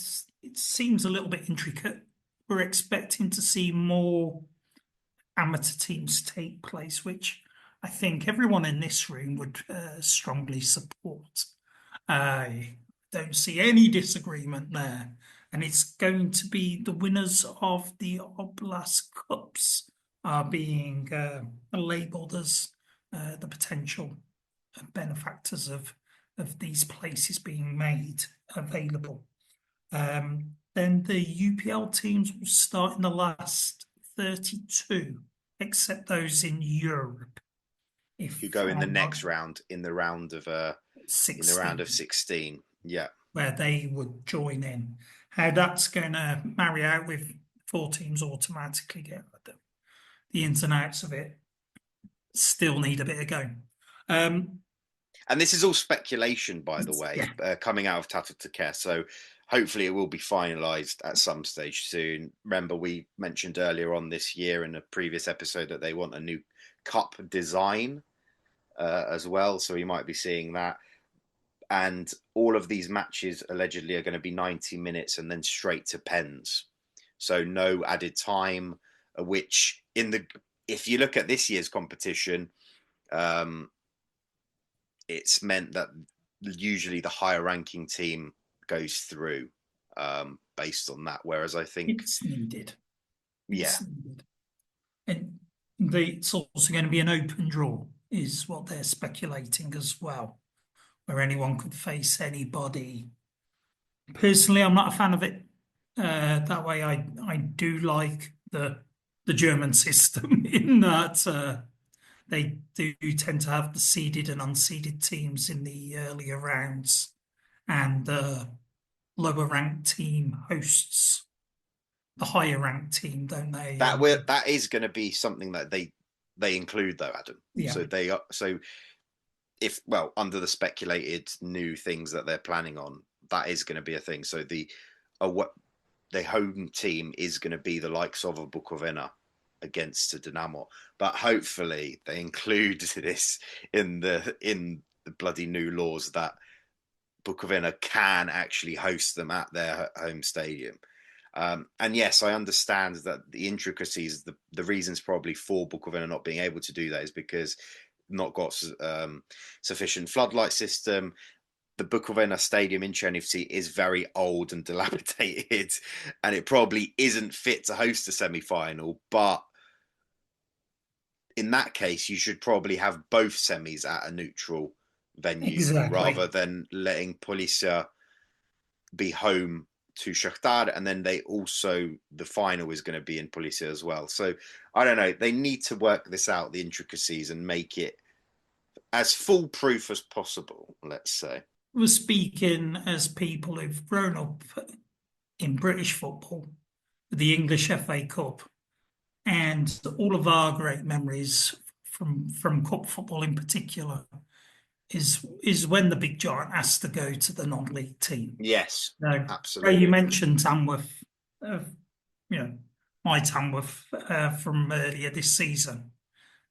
Speaker 4: seems a little bit intricate. We're expecting to see more amateur teams take place, which I think everyone in this room would strongly support. I don't see any disagreement there. And it's going to be the winners of the Oblast Cups are being labelled as the potential benefactors of these places being made available. Then the UPL teams will start in the last 32, except those in Europe.
Speaker 7: If you go in the next round, in the round of 16, yeah,
Speaker 4: where they would join in. How that's going to marry out with 4 teams automatically get the ins and outs of it still need a bit of going.
Speaker 7: And this is all speculation, by the way, coming out of Tata Care. So hopefully it will be finalised at some stage soon. Remember, we mentioned earlier on this year in a previous episode that they want a new cup design as well. So we might be seeing that. and all of these matches allegedly are going to be 90 minutes and then straight to pens. So no added time, which if you look at this year's competition, it's meant that usually the higher ranking team goes through based on that. Whereas I think
Speaker 4: It's needed.
Speaker 7: Yeah.
Speaker 4: It's needed. And it's also going to be an open draw, is what they're speculating as well, where anyone could face anybody. Personally, I'm not a fan of it. That way, I do like the German system in that they do tend to have the seeded and unseeded teams in the earlier rounds, and the lower ranked team hosts the higher ranked team, don't they?
Speaker 7: That is going to be something that they include, though, Adam.
Speaker 4: Yeah.
Speaker 7: So if under the speculated new things that they're planning on, that is going to be a thing. So the home team is going to be the likes of a Bukovyna against a Dynamo, but hopefully they include this in the bloody new laws that Bukovyna can actually host them at their home stadium. And yes, I understand that the intricacies, the reasons probably for Bukovyna not being able to do that is because not got sufficient floodlight system. The Bukovyna stadium in Chernivtsi is very old and dilapidated, and it probably isn't fit to host a semi-final. But in that case, you should probably have both semis at a neutral venue,
Speaker 4: Exactly.
Speaker 7: rather than letting Policia be home to Shakhtar, and then the final is going to be in Policia as well. So I don't know. They need to work this out, the intricacies, and make it as foolproof as possible, let's say.
Speaker 4: We're speaking as people who've grown up in British football, the English FA Cup, and all of our great memories from cup football in particular is when the big giant has to go to the non-league team.
Speaker 7: Yes,
Speaker 4: Now,
Speaker 7: absolutely.
Speaker 4: You mentioned Tamworth, my Tamworth from earlier this season,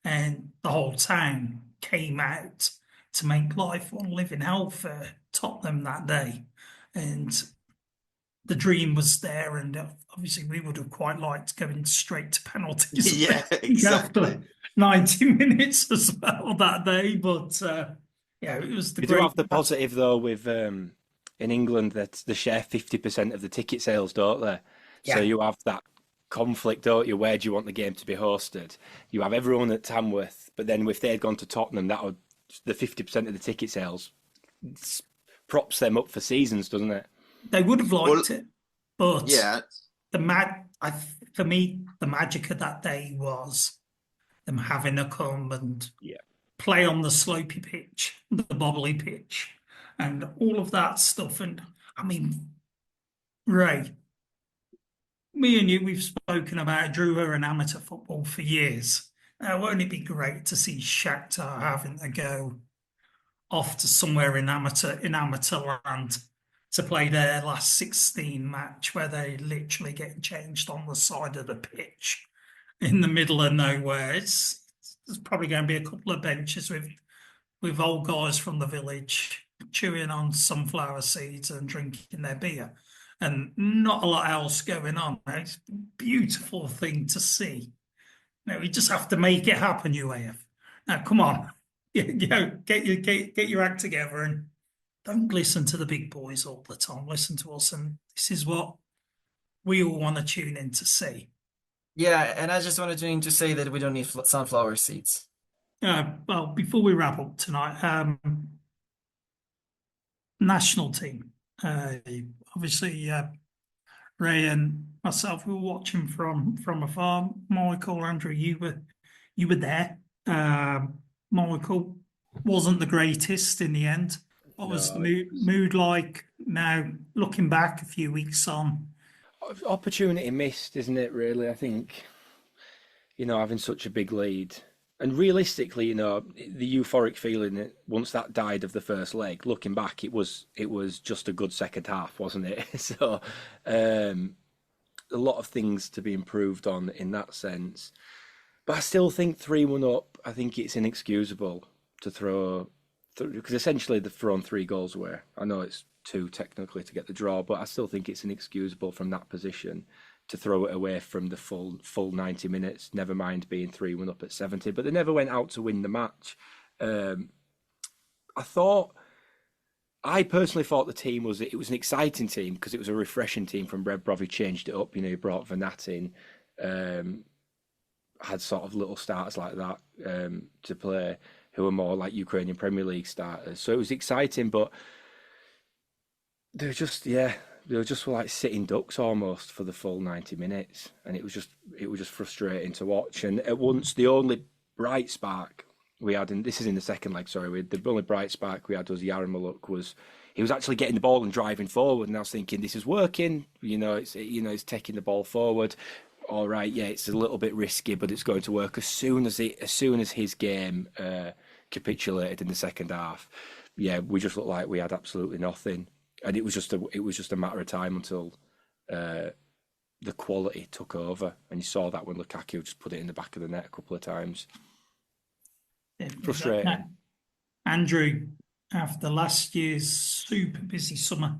Speaker 4: and the whole town came out to make life one living hell for Tottenham that day, and the dream was there, and obviously we would have quite liked going straight to penalties.
Speaker 7: Yeah, exactly.
Speaker 4: After 90 minutes as well that day, but it was the
Speaker 3: We
Speaker 4: great.
Speaker 3: do have the positive though with in England that they share 50% of the ticket sales, don't they?
Speaker 4: Yeah.
Speaker 3: So you have that conflict, don't you? Where do you want the game to be hosted? You have everyone at Tamworth, but then if they'd gone to Tottenham, that would the 50% of the ticket sales props them up for seasons, doesn't it?
Speaker 4: They would have liked it, but
Speaker 7: Yeah,
Speaker 4: for me, the magic of that day was them having to come and play on the slopey pitch, the bobbly pitch, and all of that stuff. And I mean, Ray, me and you, we've spoken about Drua and amateur football for years. Now, won't it be great to see Shakhtar having to go off to somewhere in amateur land to play their last 16 match, where they literally get changed on the side of the pitch in the middle of nowhere? There's probably going to be a couple of benches with old guys from the village chewing on sunflower seeds and drinking their beer, and not a lot else going on. It's a beautiful thing to see. Now, we just have to make it happen, UAF. Now, come on, get your act together and don't listen to the big boys all the time. Listen to us, and this is what we all want to tune in to see.
Speaker 6: Yeah, and I just wanted to say that we don't need sunflower seeds.
Speaker 4: Well, before we wrap up tonight, national team. Obviously, Ray and myself, we were watching from afar. Michael, Andrew, you were there. Michael wasn't the greatest in the end. What was the mood like now, looking back a few weeks on?
Speaker 3: Opportunity missed, isn't it, really? I think, having such a big lead. And realistically, the euphoric feeling that once that died of the first leg, looking back, it was just a good second half, wasn't it? So a lot of things to be improved on in that sense. But I still think 3-1 up, I think it's inexcusable to throw because essentially they've thrown 3 goals away. I know it's 2 technically to get the draw, but I still think it's inexcusable from that position to throw it away from the full 90 minutes. Never mind being 3-1 up at 70, but they never went out to win the match. I personally thought the team was an exciting team because it was a refreshing team from Rebrov. He changed it up. You know, he brought Vanat in, had sort of little starters like that to play who were more like Ukrainian Premier League starters. So it was exciting, but they were just like sitting ducks almost for the full 90 minutes, and it was just frustrating to watch. And at once the only bright spark we had, and this is in the second leg, sorry, the only bright spark we had was Yarmolenko. He was actually getting the ball and driving forward, and I was thinking, this is working. It's taking the ball forward. All right, yeah, it's a little bit risky, but it's going to work. As soon as his game capitulated in the second half, yeah, we just looked like we had absolutely nothing, and it was just a matter of time until the quality took over, and you saw that when Lukaku just put it in the back of the net a couple of times. Frustrating.
Speaker 4: Andrew, after last year's super busy summer,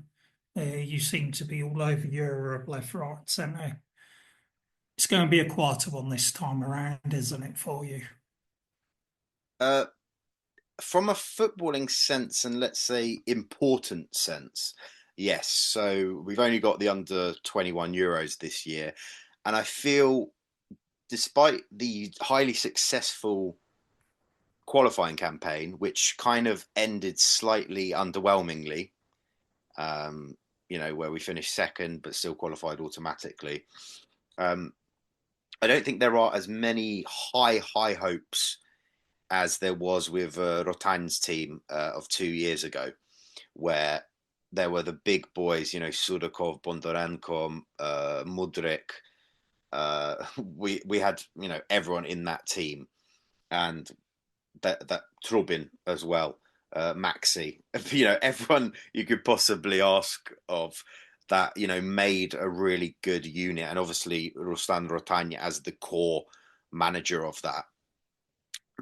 Speaker 4: you seem to be all over Europe, left, right, centre. It's going to be a quieter one this time around, isn't it, for you?
Speaker 7: From a footballing sense, and let's say important sense, yes. So we've only got the under 21 Euros this year, and I feel, despite the highly successful qualifying campaign, which kind of ended slightly underwhelmingly, where we finished second but still qualified automatically. I don't think there are as many high hopes as there was with Rotan's team of 2 years ago, where there were the big boys, Sudakov, Bondarenko, Mudryk. We had, everyone in that team, and that Trubin as well, Maxi, everyone you could possibly ask of that, made a really good unit, and obviously Ruslan Rotanya as the core manager of that.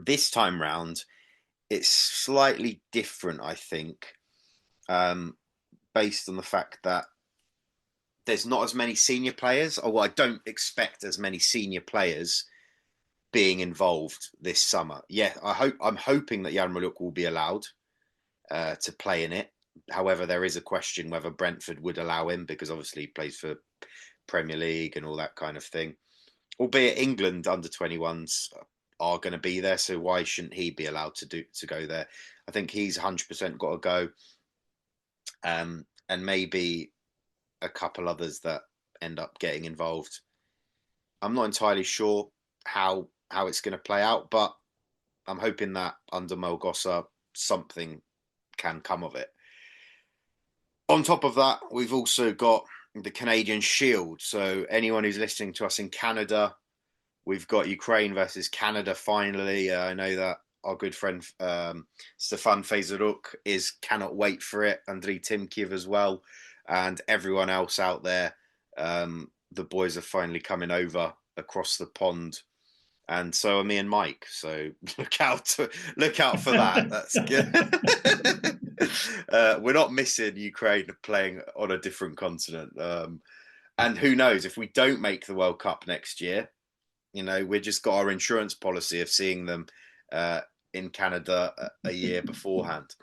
Speaker 7: This time round, it's slightly different, I think, based on the fact that there's not as many senior players, or I don't expect as many senior players being involved this summer. Yeah, I'm hoping that Yarmolenko will be allowed to play in it. However, there is a question whether Brentford would allow him, because obviously he plays for Premier League and all that kind of thing. Albeit England under 21s are going to be there, so why shouldn't he be allowed to go there? I think he's 100% got to go, and maybe a couple others that end up getting involved. I'm not entirely sure how it's going to play out, but I'm hoping that under Malgosa something can come of it. On top of that, we've also got the Canadian Shield. So anyone who's listening to us in Canada, we've got Ukraine versus Canada finally. I know that our good friend Stefan Fezaruk cannot wait for it. Andriy Timkiev as well. And everyone else out there. The boys are finally coming over across the pond. And so are me and Mike. So look out for that. That's good. We're not missing Ukraine playing on a different continent. And who knows, if we don't make the World Cup next year, we just got our insurance policy of seeing them in Canada a year beforehand.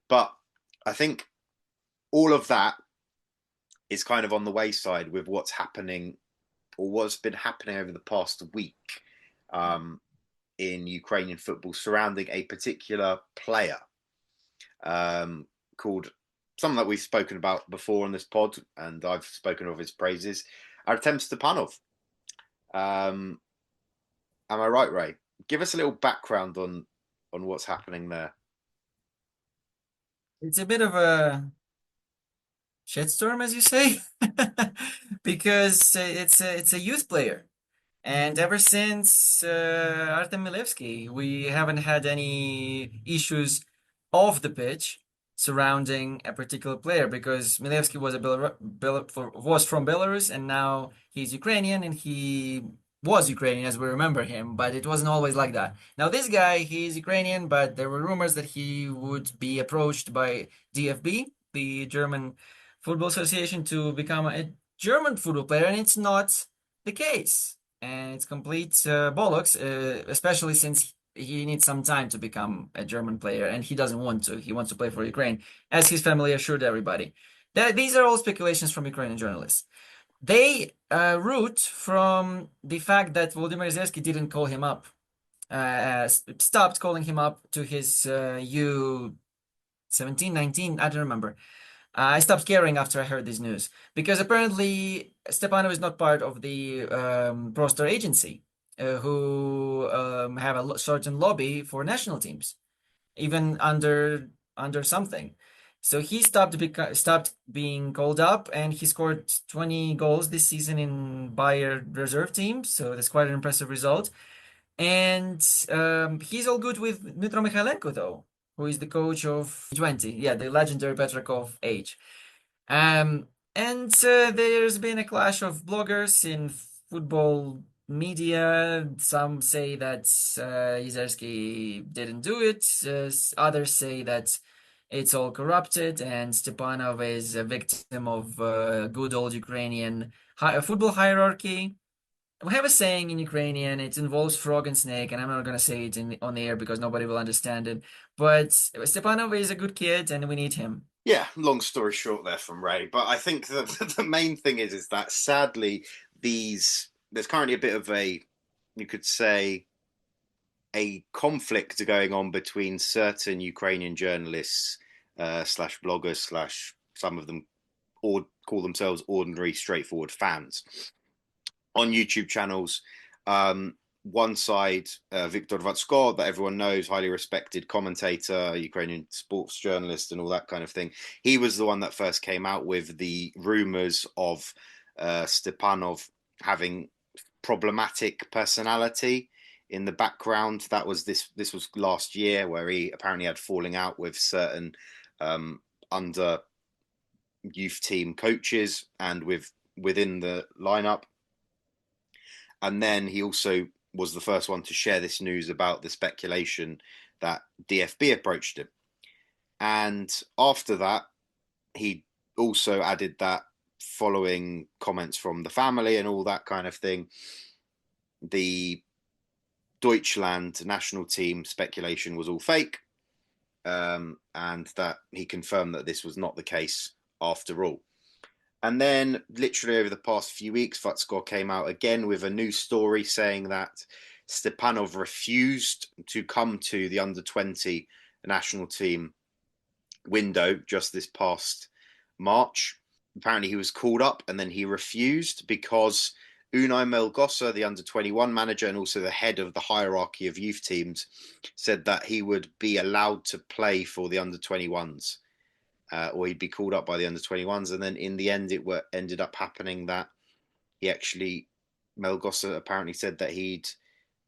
Speaker 7: But I think all of that is kind of on the wayside with what's happening, or what's been happening over the past week in Ukrainian football surrounding a particular player called something that we've spoken about before on this pod, and I've spoken of his praises, Artem Stepanov. Am I right, Ray? Give us a little background on what's happening there.
Speaker 6: It's a bit of a shitstorm, as you say, because it's a youth player. And ever since Artem Milevsky, we haven't had any issues off the pitch surrounding a particular player, because Milevsky was was from Belarus, and now he's Ukrainian, and he was Ukrainian as we remember him, but it wasn't always like that. Now this guy, he's Ukrainian, but there were rumors that he would be approached by DFB, the German Football Association, to become a German football player, and it's not the case. And it's complete bollocks, especially since he needs some time to become a German player, and he doesn't want to. He wants to play for Ukraine, as his family assured everybody. These are all speculations from Ukrainian journalists. They root from the fact that Volodymyr Zelensky didn't call him up, stopped calling him up to his U17, 19, I don't remember. I stopped caring after I heard this news because apparently Stepanov is not part of the Prostor agency, who have a certain lobby for national teams, even under something. So he stopped being called up, and he scored 20 goals this season in Bayer reserve team. So that's quite an impressive result. And he's all good with Dmytro Mikhailenko, though, who is the coach of 20. Yeah, the legendary Petrakov age. And there's been a clash of bloggers in football media. Some say that Izerski didn't do it. Others say that it's all corrupted, and Stepanov is a victim of good old Ukrainian football hierarchy. We have a saying in Ukrainian, it involves frog and snake, and I'm not going to say it on the air because nobody will understand it. But Stepanov is a good kid, and we need him.
Speaker 7: Yeah, long story short there from Ray. But I think the main thing is that sadly, there's currently a bit of you could say, a conflict going on between certain Ukrainian journalists slash bloggers slash some of them call themselves ordinary, straightforward fans on YouTube channels. One side, Viktor Vatsko, that everyone knows, highly respected commentator, Ukrainian sports journalist, and all that kind of thing. He was the one that first came out with the rumors of Stepanov having problematic personality in the background. That was this was last year, where he apparently had falling out with certain under youth team coaches and within the lineup. And then he also was the first one to share this news about the speculation that DFB approached him. And after that, he also added that following comments from the family and all that kind of thing, the Deutschland national team speculation was all fake, and that he confirmed that this was not the case after all. And then literally over the past few weeks, Vatsko came out again with a new story saying that Stepanov refused to come to the under-20 national team window just this past March. Apparently he was called up and then he refused because Unai Melgosa, the under-21 manager and also the head of the hierarchy of youth teams, said that he would be allowed to play for the under-21s. Or he'd be called up by the under-21s, and then in the end ended up happening that Melgosa apparently said that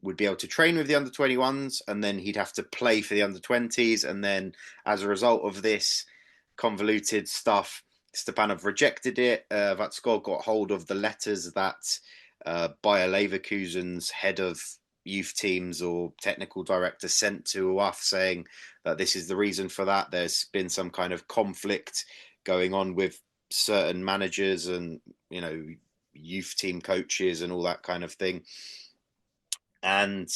Speaker 7: would be able to train with the under-21s, and then he'd have to play for the under-20s, and then as a result of this convoluted stuff, Stepanov rejected it. Vatsko got hold of the letters that Bayer Leverkusen's head of youth teams or technical director sent to UAF, saying that this is the reason for that. There's been some kind of conflict going on with certain managers and, youth team coaches and all that kind of thing. And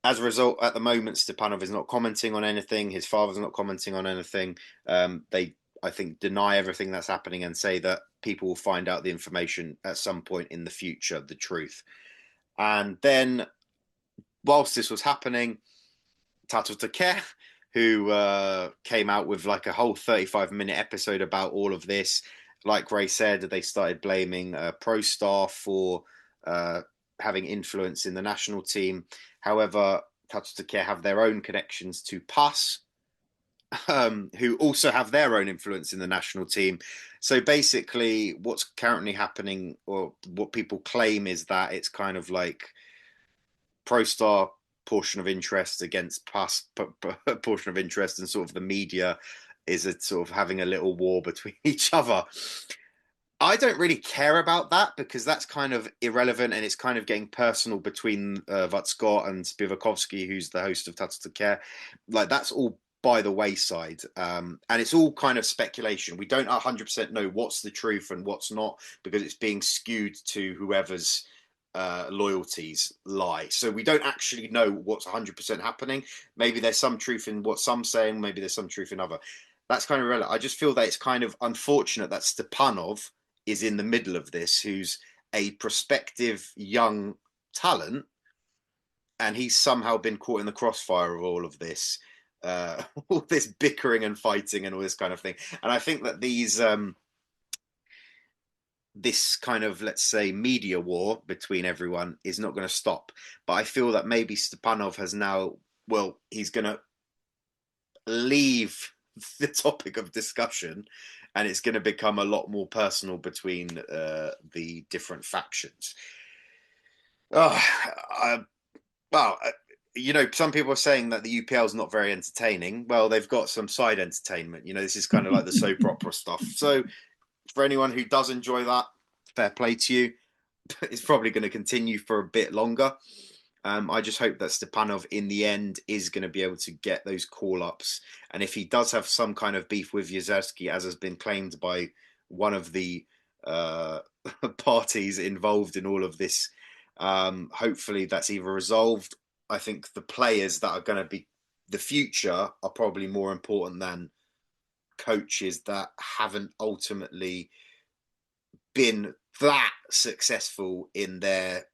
Speaker 7: as a result, at the moment, Stepanov is not commenting on anything. His father's not commenting on anything. They, I think, deny everything that's happening and say that people will find out the information at some point in the future, the truth. And then, whilst this was happening, Tato Taker, who came out with like a whole 35-minute episode about all of this. Like Ray said, they started blaming ProStar for having influence in the national team. However, Tato Taker have their own connections to PAS, who also have their own influence in the national team. So basically, what's currently happening, or what people claim, is that it's kind of like ProStar portion of interest against PAS portion of interest, and sort of the media is sort of having a little war between each other. I don't really care about that because that's kind of irrelevant and it's kind of getting personal between Vatskot and Spivakovsky, who's the host of Tata Care. Like that's all by the wayside. And it's all kind of speculation. We don't 100% know what's the truth and what's not because it's being skewed to whoever's loyalties lie. So we don't actually know what's 100% happening. Maybe there's some truth in what some saying, maybe there's some truth in other. That's kind of relevant. I just feel that it's kind of unfortunate that Stepanov is in the middle of this, who's a prospective young talent, and he's somehow been caught in the crossfire of all of this, all this bickering and fighting and all this kind of thing. And I think that these, this kind of, let's say, media war between everyone is not going to stop. But I feel that maybe Stepanov has now, well, he's going to leave the topic of discussion and it's going to become a lot more personal between the different factions. Well, you know, some people are saying that the UPL is not very entertaining. Well, they've got some side entertainment. You know, this is kind of like the soap opera stuff. So for anyone who does enjoy that, fair play to you. It's probably going to continue for a bit longer. I just hope that Stepanov in the end is going to be able to get those call-ups. And if he does have some kind of beef with Yezerski, as has been claimed by one of the parties involved in all of this, hopefully that's either resolved. I think the players that are going to be the future are probably more important than coaches that haven't ultimately been that successful in their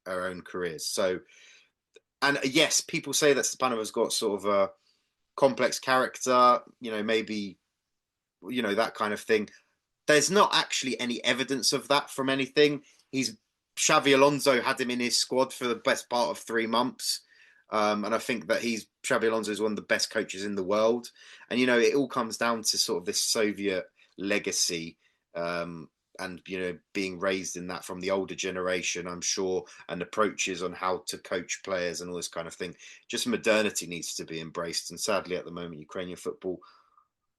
Speaker 7: own careers. So, and yes, people say that Stepanov has got sort of a complex character, you know, maybe, you know, that kind of thing. There's not actually any evidence of that from anything. Xavi Alonso had him in his squad for the best part of 3 months. And I think that Xavi Alonso is one of the best coaches in the world. And, you know, it all comes down to sort of this Soviet legacy, and, you know, being raised in that from the older generation, I'm sure, and approaches on how to coach players and all this kind of thing. Just modernity needs to be embraced. And sadly, at the moment, Ukrainian football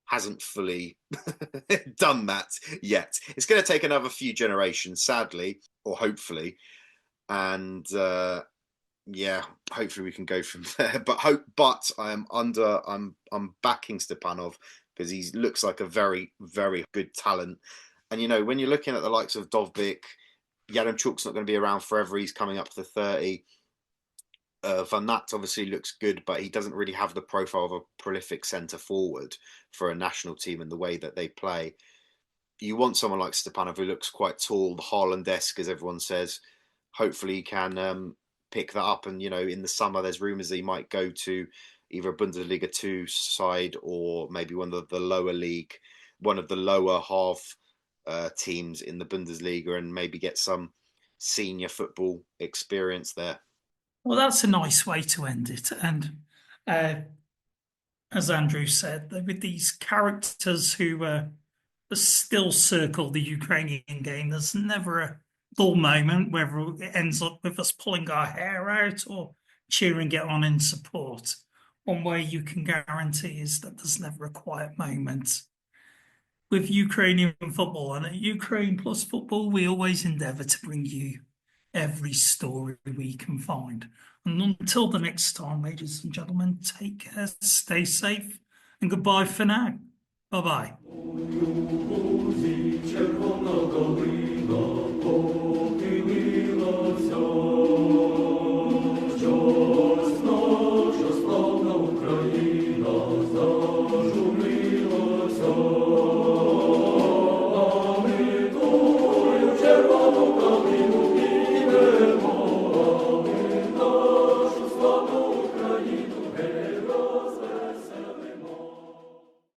Speaker 7: hasn't fully done that yet. It's going to take another few generations, sadly, or hopefully. And yeah, hopefully we can go from there. But I'm backing Stepanov because he looks like a very, very good talent. And, you know, when you're looking at the likes of Dovbyk, Yaremchuk's not going to be around forever. He's coming up to 30. Van Nat obviously looks good, but he doesn't really have the profile of a prolific centre forward for a national team in the way that they play. You want someone like Stepanov who looks quite tall, Haaland-esque, as everyone says. Hopefully he can pick that up. And, you know, in the summer, there's rumours that he might go to either a Bundesliga 2 side or maybe one of the lower league, one of the lower half teams in the Bundesliga and maybe get some senior football experience there.
Speaker 4: Well, that's a nice way to end it. And as Andrew said, with these characters who still circle the Ukrainian game, there's never a dull moment, whether it ends up with us pulling our hair out or cheering it on in support. One way you can guarantee is that there's never a quiet moment. With Ukrainian football and at Ukraine Plus Football, we always endeavour to bring you every story we can find. And until the next time, ladies and gentlemen, take care, stay safe, and goodbye for now. Bye-bye.